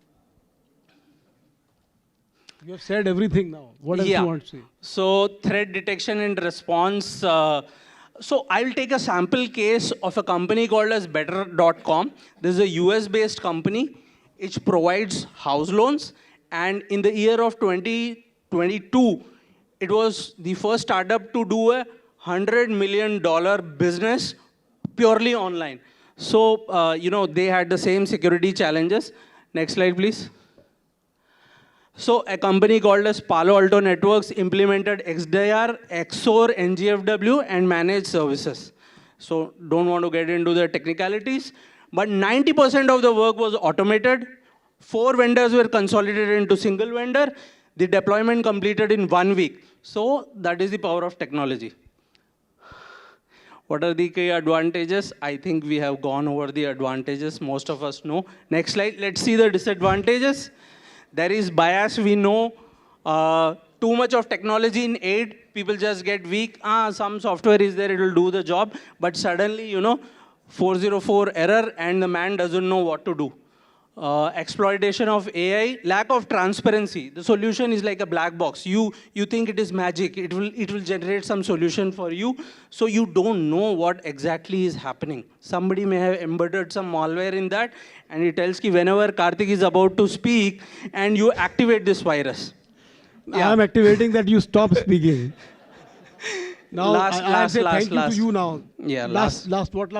You have said everything now. What else you want to say? So threat detection and response. So I'll take a sample case of a company called as better.com. This is a US-based company which provides house loans. And in the year of 2022, it was the first startup to do a $100 million business purely online. So, they had the same security challenges. Next slide, please. So a company called as Palo Alto Networks implemented XDR, XOR, NGFW, and managed services. So don't want to get into the technicalities, but 90% of the work was automated. 4 vendors were consolidated into single vendor. The deployment completed in 1 week. So that is the power of technology. What are the key advantages? I think we have gone over the advantages. Most of us know. Next slide. Let's see the disadvantages. There is bias, we know. Too much of technology in aid. People just get weak. Some software is there, it will do the job. But suddenly, 404 error, and the man doesn't know what to do. Exploitation of AI, lack of transparency. The solution is like a black box. You think it is magic. It will generate some solution for you. So you don't know what exactly is happening. Somebody may have embedded some malware in that, and it tells you whenever Karthik is about to speak, and you activate this virus. I'm activating that you stop speaking. Now, I'll say thank you to you now. Yeah, last point?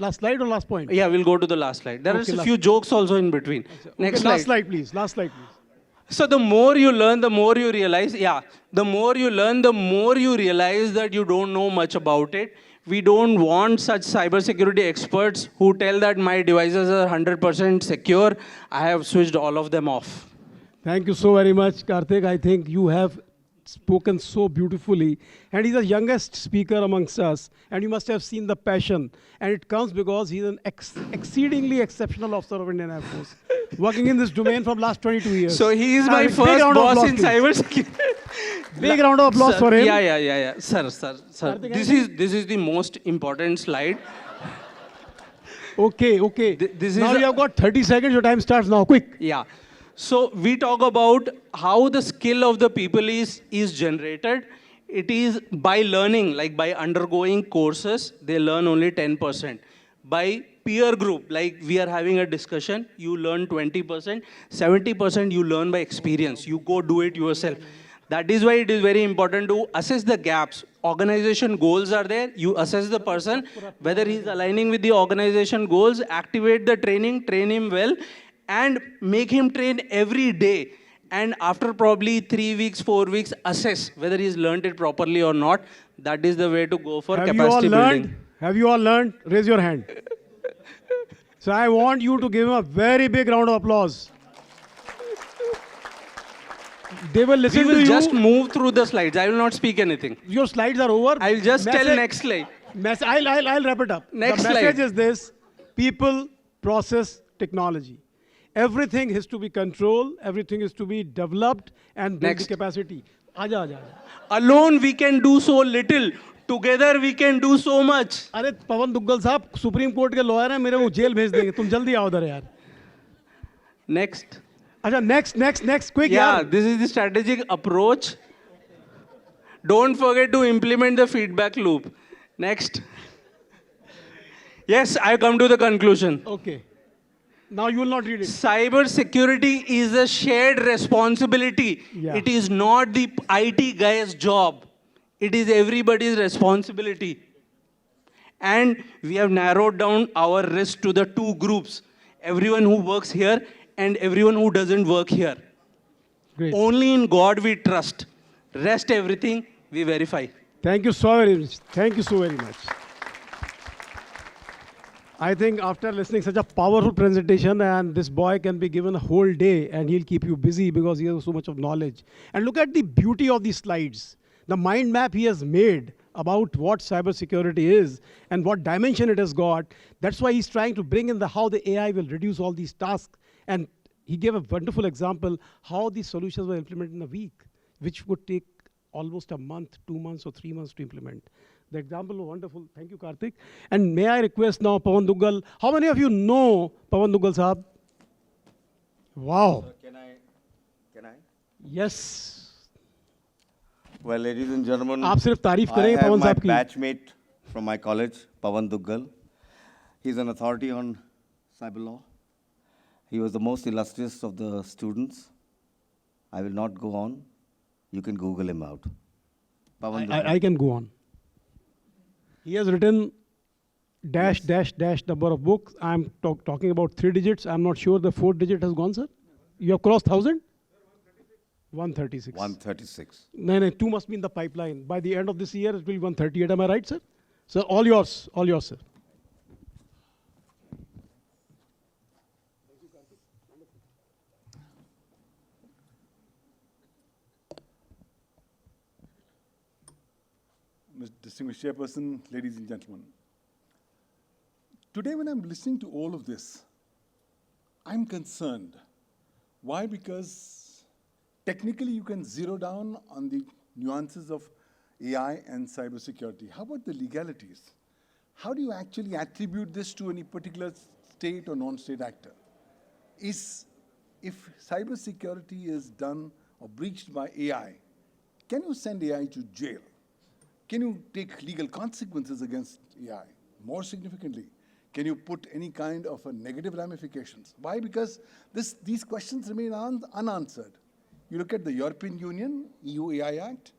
Last slide or last point? Yeah, we'll go to the last slide. There are a few jokes also in between. Next slide. Last slide, please. Last slide, please. So the more you learn, the more you realize, the more you learn, the more you realize that you don't know much about it. We don't want such cybersecurity experts who tell that my devices are 100% secure. I have switched all of them off. Thank you so very much, Karthik. I think you have spoken so beautifully, and he's the youngest speaker amongst us, and you must have seen the passion, and it comes because he's an exceedingly exceptional officer of Indian Air Force, working in this domain from last 22 years. So he is my first boss in cybersecurity. Big round of applause for him. Yeah. Sir. This is the most important slide. Okay. Now you have got 30 seconds. Your time starts now. Quick. Yeah. So we talk about how the skill of the people is generated. It is by learning, like by undergoing courses, they learn only 10%. By peer group, like we are having a discussion, you learn 20%, 70% you learn by experience. You go do it yourself. That is why it is very important to assess the gaps. Organization goals are there. You assess the person, whether he's aligning with the organization goals, activate the training, train him well, and make him train every day. And after probably 3 weeks, 4 weeks, assess whether he's learned it properly or not. That is the way to go for capacity building. Have you all learned? Raise your hand. So I want you to give him a very big round of applause. They will listen to you. We will just move through the slides. I will not speak anything. Your slides are over. I will just tell next slide. I'll wrap it up. Next the slide. message is this: people, process, technology. Everything has to be controlled. Everything is to be developed and build the capacity. Aja. Alone we can do so little. Together we can do so much. अरे पवन दुग्गल साहब supreme court के lawyer हैं, मेरे को jail भेज देंगे. तुम जल्दी आओ उधर यार. Next. Acha, next, quick, Yeah, yaar. this is the strategic approach. Don't forget to implement the feedback loop. Next. Yes, I come to the conclusion. Okay. Now you will not read it. Cyber security is a shared responsibility. Yeah. It is not the IT guy's job. It is everybody's responsibility. And we have narrowed down our risk to the two groups. Everyone who works here and everyone who doesn't work here. Great. Only in God we trust. Rest everything we verify. Thank you so very much. Thank you so very much. I think after listening such a powerful presentation, and this boy can be given a whole day and he'll keep you busy because he has so much of knowledge. And look at the beauty of these slides. The mind map he has made about what cybersecurity is and what dimension it has got. That's why he's trying to bring in how the AI will reduce all these tasks. And he gave a wonderful example how these solutions were implemented in a week, which would take almost a month, 2 months, or 3 months to implement. The example was wonderful. Thank you, Karthik. And may I request now Pawan Duggal. How many of you know Pawan Duggal Sahab? Wow. Can I? Yes. Well, ladies and gentlemen, आप सिर्फ तारीफ I करेंगे have Pawan my साहब की. batchmate from my college, Pawan Duggal. He's an authority on cyber law. He was the most illustrious of the students. I will not go on. You can Google him out. Pawan Duggal. I can go on. He has written dash number of books. I'm talking about 3 digits. I'm not sure the 4th digit has gone, sir. You have crossed 1,000? 136. 136. No, 2 must be in the pipeline. By the end of this year, it will be 138. Am I right, sir? Sir, all yours, sir. Mr. Distinguished Chairperson, ladies and gentlemen. Today when I'm listening to all of this, I'm concerned. Why? Because technically you can zero down on the nuances of AI and cybersecurity. How about the legalities? How do you actually attribute this to any particular state or non-state actor? If cybersecurity is done or breached by AI, can you send AI to jail? Can you take legal consequences against AI? More significantly, can you put any kind of a negative ramifications? Why? Because these questions remain unanswered. You look at the European Union, EU AI Act,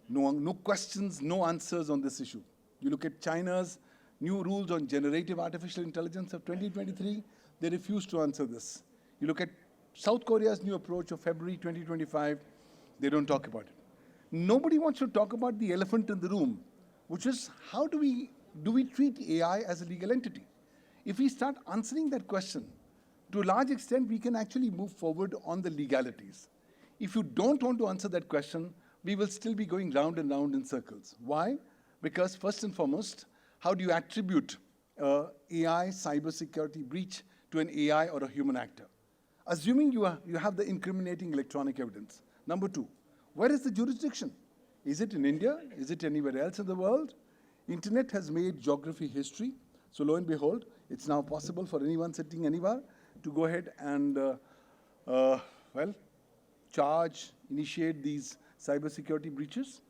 no questions, no answers on this issue. You look at China's new rules on generative artificial intelligence of 2023, they refuse to answer this. You look at South Korea's new approach of February 2025, they don't talk about it. Nobody wants to talk about the elephant in the room, which is how do we treat AI as a legal entity? If we start answering that question, to a large extent, we can actually move forward on the legalities. If you don't want to answer that question, we will still be going round and round in circles. Why? Because first and foremost, how do you attribute AI cybersecurity breach to an AI or a human actor? Assuming you have the incriminating electronic evidence. Number 2, where is the jurisdiction? Is it in India? Is it anywhere else in the world? Internet has made geography history. So lo and behold, it's now possible for anyone sitting anywhere to go ahead and, initiate these cybersecurity breaches.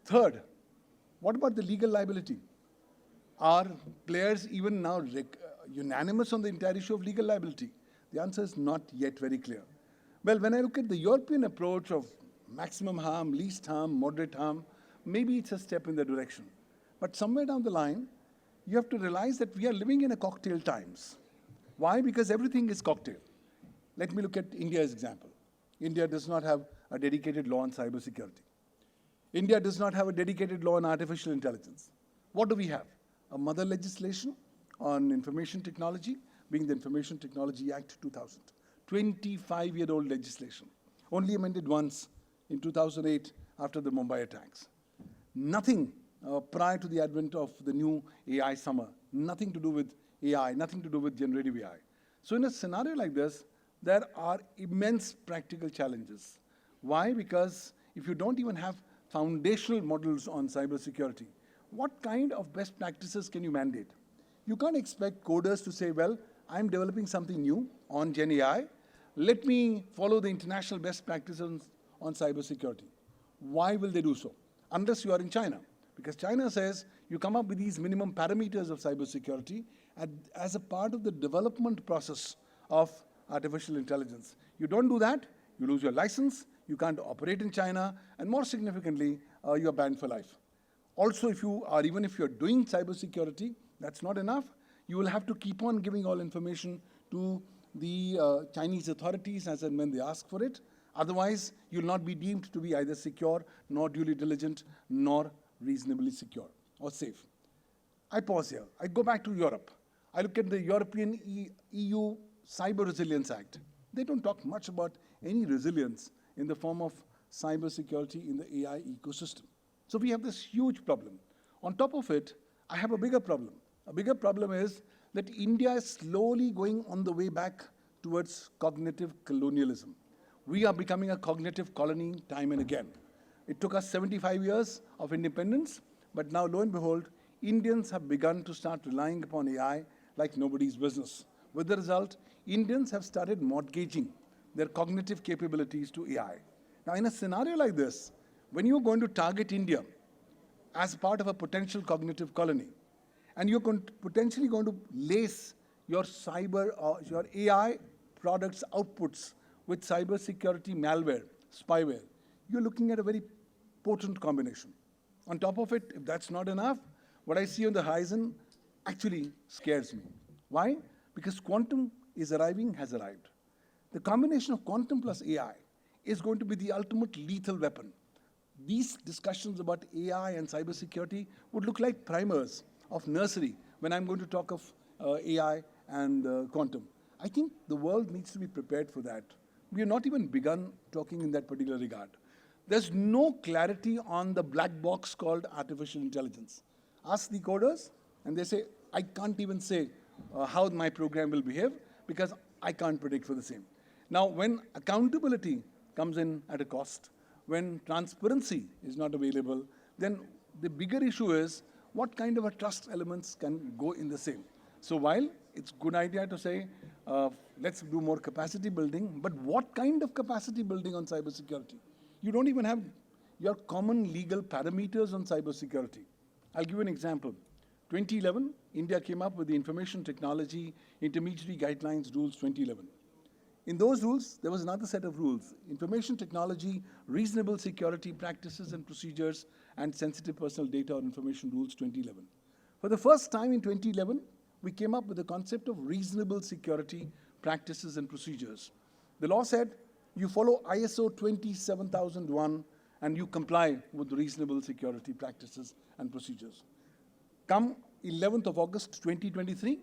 Third, what about the legal liability? Are players even now unanimous on the entire issue of legal liability? The answer is not yet very clear. Well, when I look at the European approach of maximum harm, least harm, moderate harm, maybe it's a step in the direction. But somewhere down the line, you have to realize that we are living in a cocktail times. Why? Because everything is cocktail. Let me look at India's example. India does not have a dedicated law on cybersecurity. India does not have a dedicated law on artificial intelligence. What do we have? A mother legislation on information technology, being the Information Technology Act 2000. 25-year-old legislation, only amended once in 2008 after the Mumbai attacks. Nothing prior to the advent of the new AI summer, nothing to do with AI, nothing to do with generative AI. So in a scenario like this, there are immense practical challenges. Why? Because if you don't even have foundational models on cybersecurity, what kind of best practices can you mandate? You can't expect coders to say, well, I'm developing something new on Gen AI. Let me follow the international best practices on cybersecurity. Why will they do so? Unless you are in China. Because China says you come up with these minimum parameters of cybersecurity as a part of the development process of artificial intelligence. You don't do that, you lose your license, you can't operate in China, and more significantly, you're banned for life. Also, even if you're doing cybersecurity, that's not enough. You will have to keep on giving all information to the Chinese authorities as and when they ask for it. Otherwise, you'll not be deemed to be either secure, nor duly diligent, nor reasonably secure or safe. I pause here. I go back to Europe. I look at the European EU Cyber Resilience Act. They don't talk much about any resilience in the form of cybersecurity in the AI ecosystem. So we have this huge problem. On top of it, I have a bigger problem. A bigger problem is that India is slowly going on the way back towards cognitive colonialism. We are becoming a cognitive colony time and again. It took us 75 years of independence, but now, lo and behold, Indians have begun to start relying upon AI like nobody's business. With the result, Indians have started mortgaging their cognitive capabilities to AI. Now, in a scenario like this, when you're going to target India as part of a potential cognitive colony, and you're potentially going to lace your cyber or your AI products outputs with cybersecurity malware, spyware, you're looking at a very potent combination. On top of it, if that's not enough, what I see on the horizon actually scares me. Why? Because quantum has arrived. The combination of quantum plus AI is going to be the ultimate lethal weapon. These discussions about AI and cybersecurity would look like primers of nursery when I'm going to talk of AI and quantum. I think the world needs to be prepared for that. We have not even begun talking in that particular regard. There's no clarity on the black box called artificial intelligence. Ask the coders, and they say, I can't even say how my program will behave because I can't predict for the same. Now, when accountability comes in at a cost, when transparency is not available, then the bigger issue is what kind of a trust elements can go in the same. So while it's a good idea to say, let's do more capacity building, but what kind of capacity building on cybersecurity? You don't even have your common legal parameters on cybersecurity. I'll give you an example. 2011, India came up with the Information Technology Intermediary Guidelines Rules 2011. In those rules, there was another set of rules, Information Technology, Reasonable Security Practices and Procedures, and Sensitive Personal Data or Information Rules 2011. For the first time in 2011, we came up with the concept of reasonable security practices and procedures. The law said, you follow ISO 27001 and you comply with reasonable security practices and procedures. Come 11th of August 2023,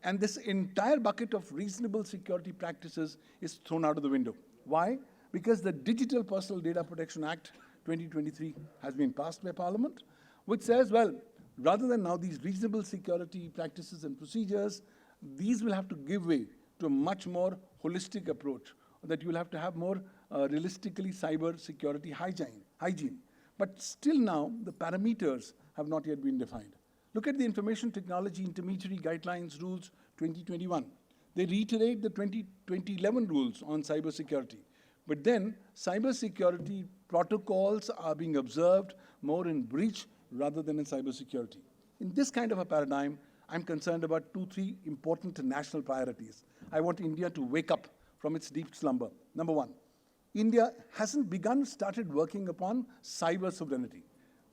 and this entire bucket of reasonable security practices is thrown out of the window. Why? Because the Digital Personal Data Protection Act 2023 has been passed by Parliament, which says, well, rather than now these reasonable security practices and procedures, these will have to give way to a much more holistic approach, that you will have to have more realistically cyber security hygiene. But still now, the parameters have not yet been defined. Look at the Information Technology Intermediary Guidelines Rules 2021. They reiterate the 2011 rules on cybersecurity. But then, cybersecurity protocols are being observed more in breach rather than in cybersecurity. In this kind of a paradigm, I'm concerned about 2-3 important national priorities. I want India to wake up from its deep slumber. Number one, India hasn't started working upon cyber sovereignty.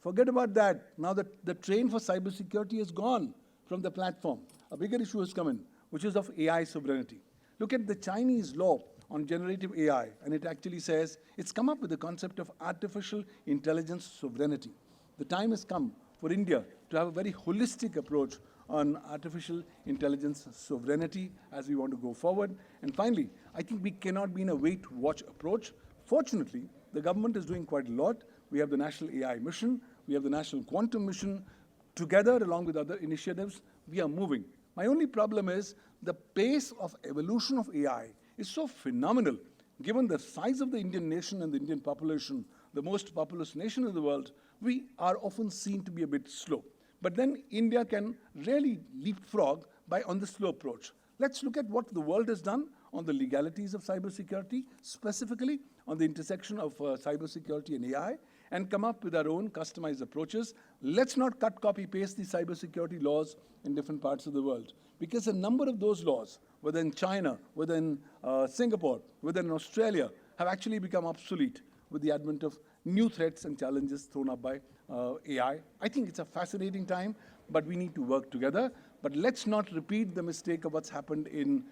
Forget about that. Now the train for cybersecurity is gone from the platform. A bigger issue has come in, which is of AI sovereignty. Look at the Chinese law on generative AI, and it actually says it's come up with the concept of artificial intelligence sovereignty. The time has come for India to have a very holistic approach on artificial intelligence sovereignty as we want to go forward. And finally, I think we cannot be in a wait-watch approach. Fortunately, the government is doing quite a lot. We have the National AI Mission. We have the National Quantum Mission. Together, along with other initiatives, we are moving. My only problem is the pace of evolution of AI is so phenomenal. Given the size of the Indian nation and the Indian population, the most populous nation in the world, we are often seen to be a bit slow. But then India can really leapfrog on the slow approach. Let's look at what the world has done on the legalities of cybersecurity, specifically on the intersection of cybersecurity and AI, and come up with our own customized approaches. Let's not cut, copy, paste the cybersecurity laws in different parts of the world, because a number of those laws, whether in China, whether in Singapore, whether in Australia, have actually become obsolete with the advent of new threats and challenges thrown up by AI. I think it's a fascinating time, but we need to work together. But let's not repeat the mistake of what's happened in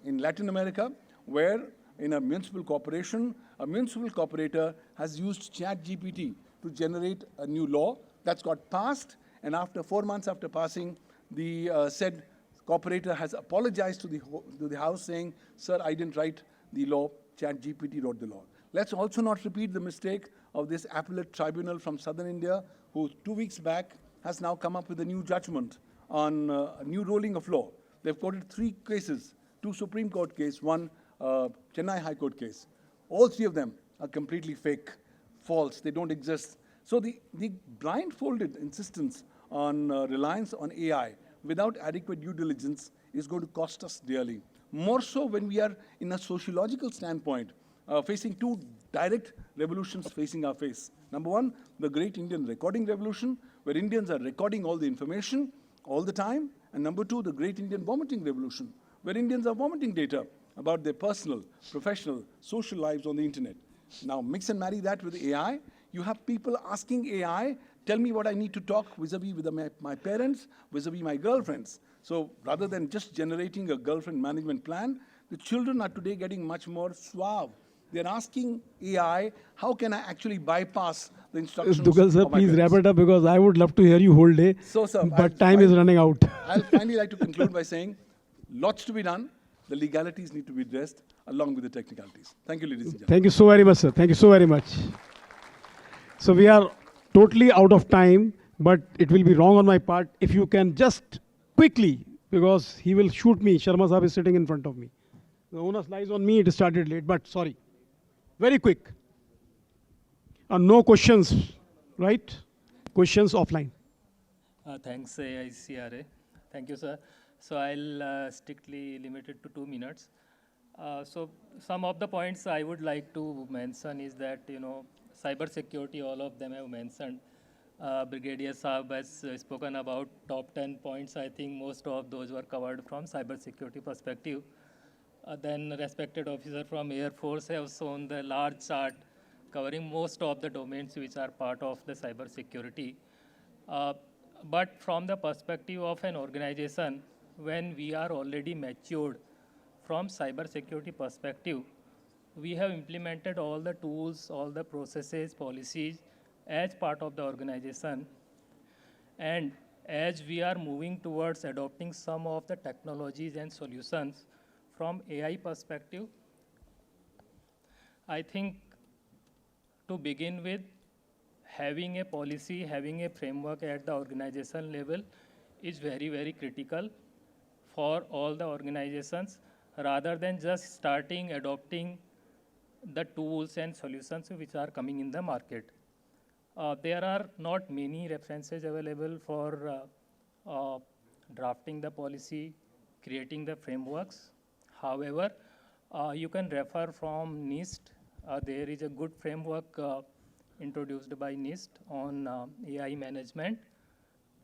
Latin America, where in a municipal corporation, a municipal corporator has used ChatGPT to generate a new law that's got passed, and after 4 months after passing, the said corporator has apologized to the House saying, sir, I didn't write the law, ChatGPT wrote the law. Let's also not repeat the mistake of this appellate tribunal from southern India, who 2 weeks back has now come up with a new judgment on a new ruling of law. They've quoted 3 cases, 2 Supreme Court cases, 1 Chennai High Court case. All 3 of them are completely fake, false, they don't exist. So the blindfolded insistence on reliance on AI without adequate due diligence is going to cost us dearly. More so when we are in a sociological standpoint, facing 2 direct revolutions facing our face. Number 1, the great Indian recording revolution, where Indians are recording all the information all the time. And number 2, the great Indian vomiting revolution, where Indians are vomiting data about their personal, professional, social lives on the internet. Now mix and marry that with AI. You have people asking AI, tell me what I need to talk vis-a-vis with my parents, vis-a-vis my girlfriends. So rather than just generating a girlfriend management plan, the children are today getting much more suave. They're asking AI, how can I actually bypass the instructions Duggal sir, of my please wrap parents? it up, because I would love to hear you whole day, So, sir, but time is running out. I'll finally like to conclude by saying, lots to be done. The legalities need to be addressed along with the technicalities. Thank you, ladies and gentlemen. Thank you so very much, sir. Thank you so very much. So we are totally out of time, but it will be wrong on my part if you can just quickly, because he will shoot me. Sharma Sahab is sitting in front of me. The onus lies on me. It started late, but sorry. Very quick. No questions, right? Questions offline. Thanks, AICRA. Thank you, sir. So I'll strictly limit it to 2 minutes. So some of the points I would like to mention is that, cyber security, all of them have mentioned. Brigadier Saab has spoken about top 10 points. I think most of those were covered from cyber security perspective. Then respected officer from Air Force have shown the large chart covering most of the domains which are part of the cyber security. But from the perspective of an organization, when we are already matured from cyber security perspective, we have implemented all the tools, all the processes, policies as part of the organization. And as we are moving towards adopting some of the technologies and solutions from AI perspective, I think to begin with, having a policy, having a framework at the organization level is very, very critical for all the organizations, rather than just starting adopting the tools and solutions which are coming in the market. There are not many references available for drafting the policy, creating the frameworks. However, you can refer from NIST. There is a good framework introduced by NIST on AI management.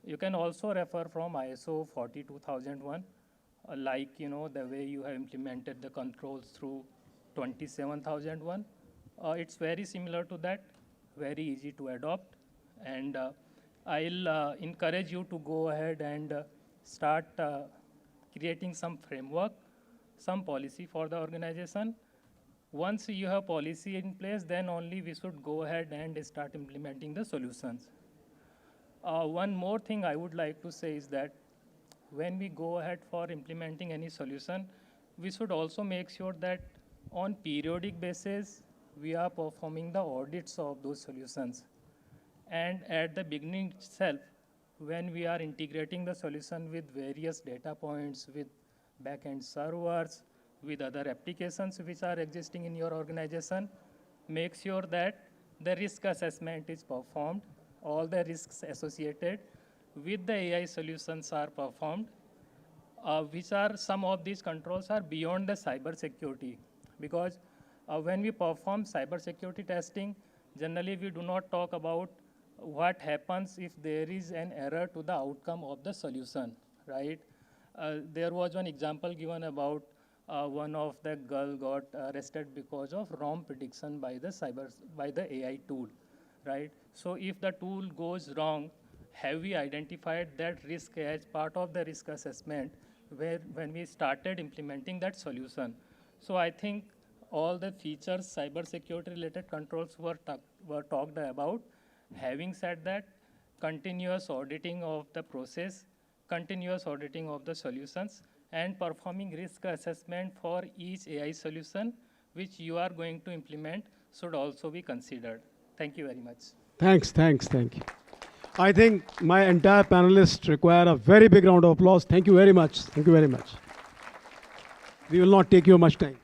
You can also refer from ISO 42001, like the way you have implemented the controls through 27001. It's very similar to that, very easy to adopt, and I'll encourage you to go ahead and start creating some framework, some policy for the organization. Once you have policy in place, then only we should go ahead and start implementing the solutions. One more thing I would like to say is that when we go ahead for implementing any solution, we should also make sure that on periodic basis, we are performing the audits of those solutions. And at the beginning itself, when we are integrating the solution with various data points, with backend servers, with other applications which are existing in your organization, make sure that the risk assessment is performed, all the risks associated with the AI solutions are performed. which are some of these controls are beyond the cyber security. Because when we perform cyber security testing, generally we do not talk about what happens if there is an error to the outcome of the solution, right? There was one example given about one of the girl got arrested because of wrong prediction by the AI tool, right? So if the tool goes wrong, have we identified that risk as part of the risk assessment when we started implementing that solution? So I think all the features, cyber security related controls were talked about. Having said that, continuous auditing of the process, continuous auditing of the solutions, and performing risk assessment for each AI solution which you are going to implement should also be considered. Thank you very much. Thanks, thank you. I think my entire panelists require a very big round of applause. Thank you very much. Thank you very much. We will not take you much time.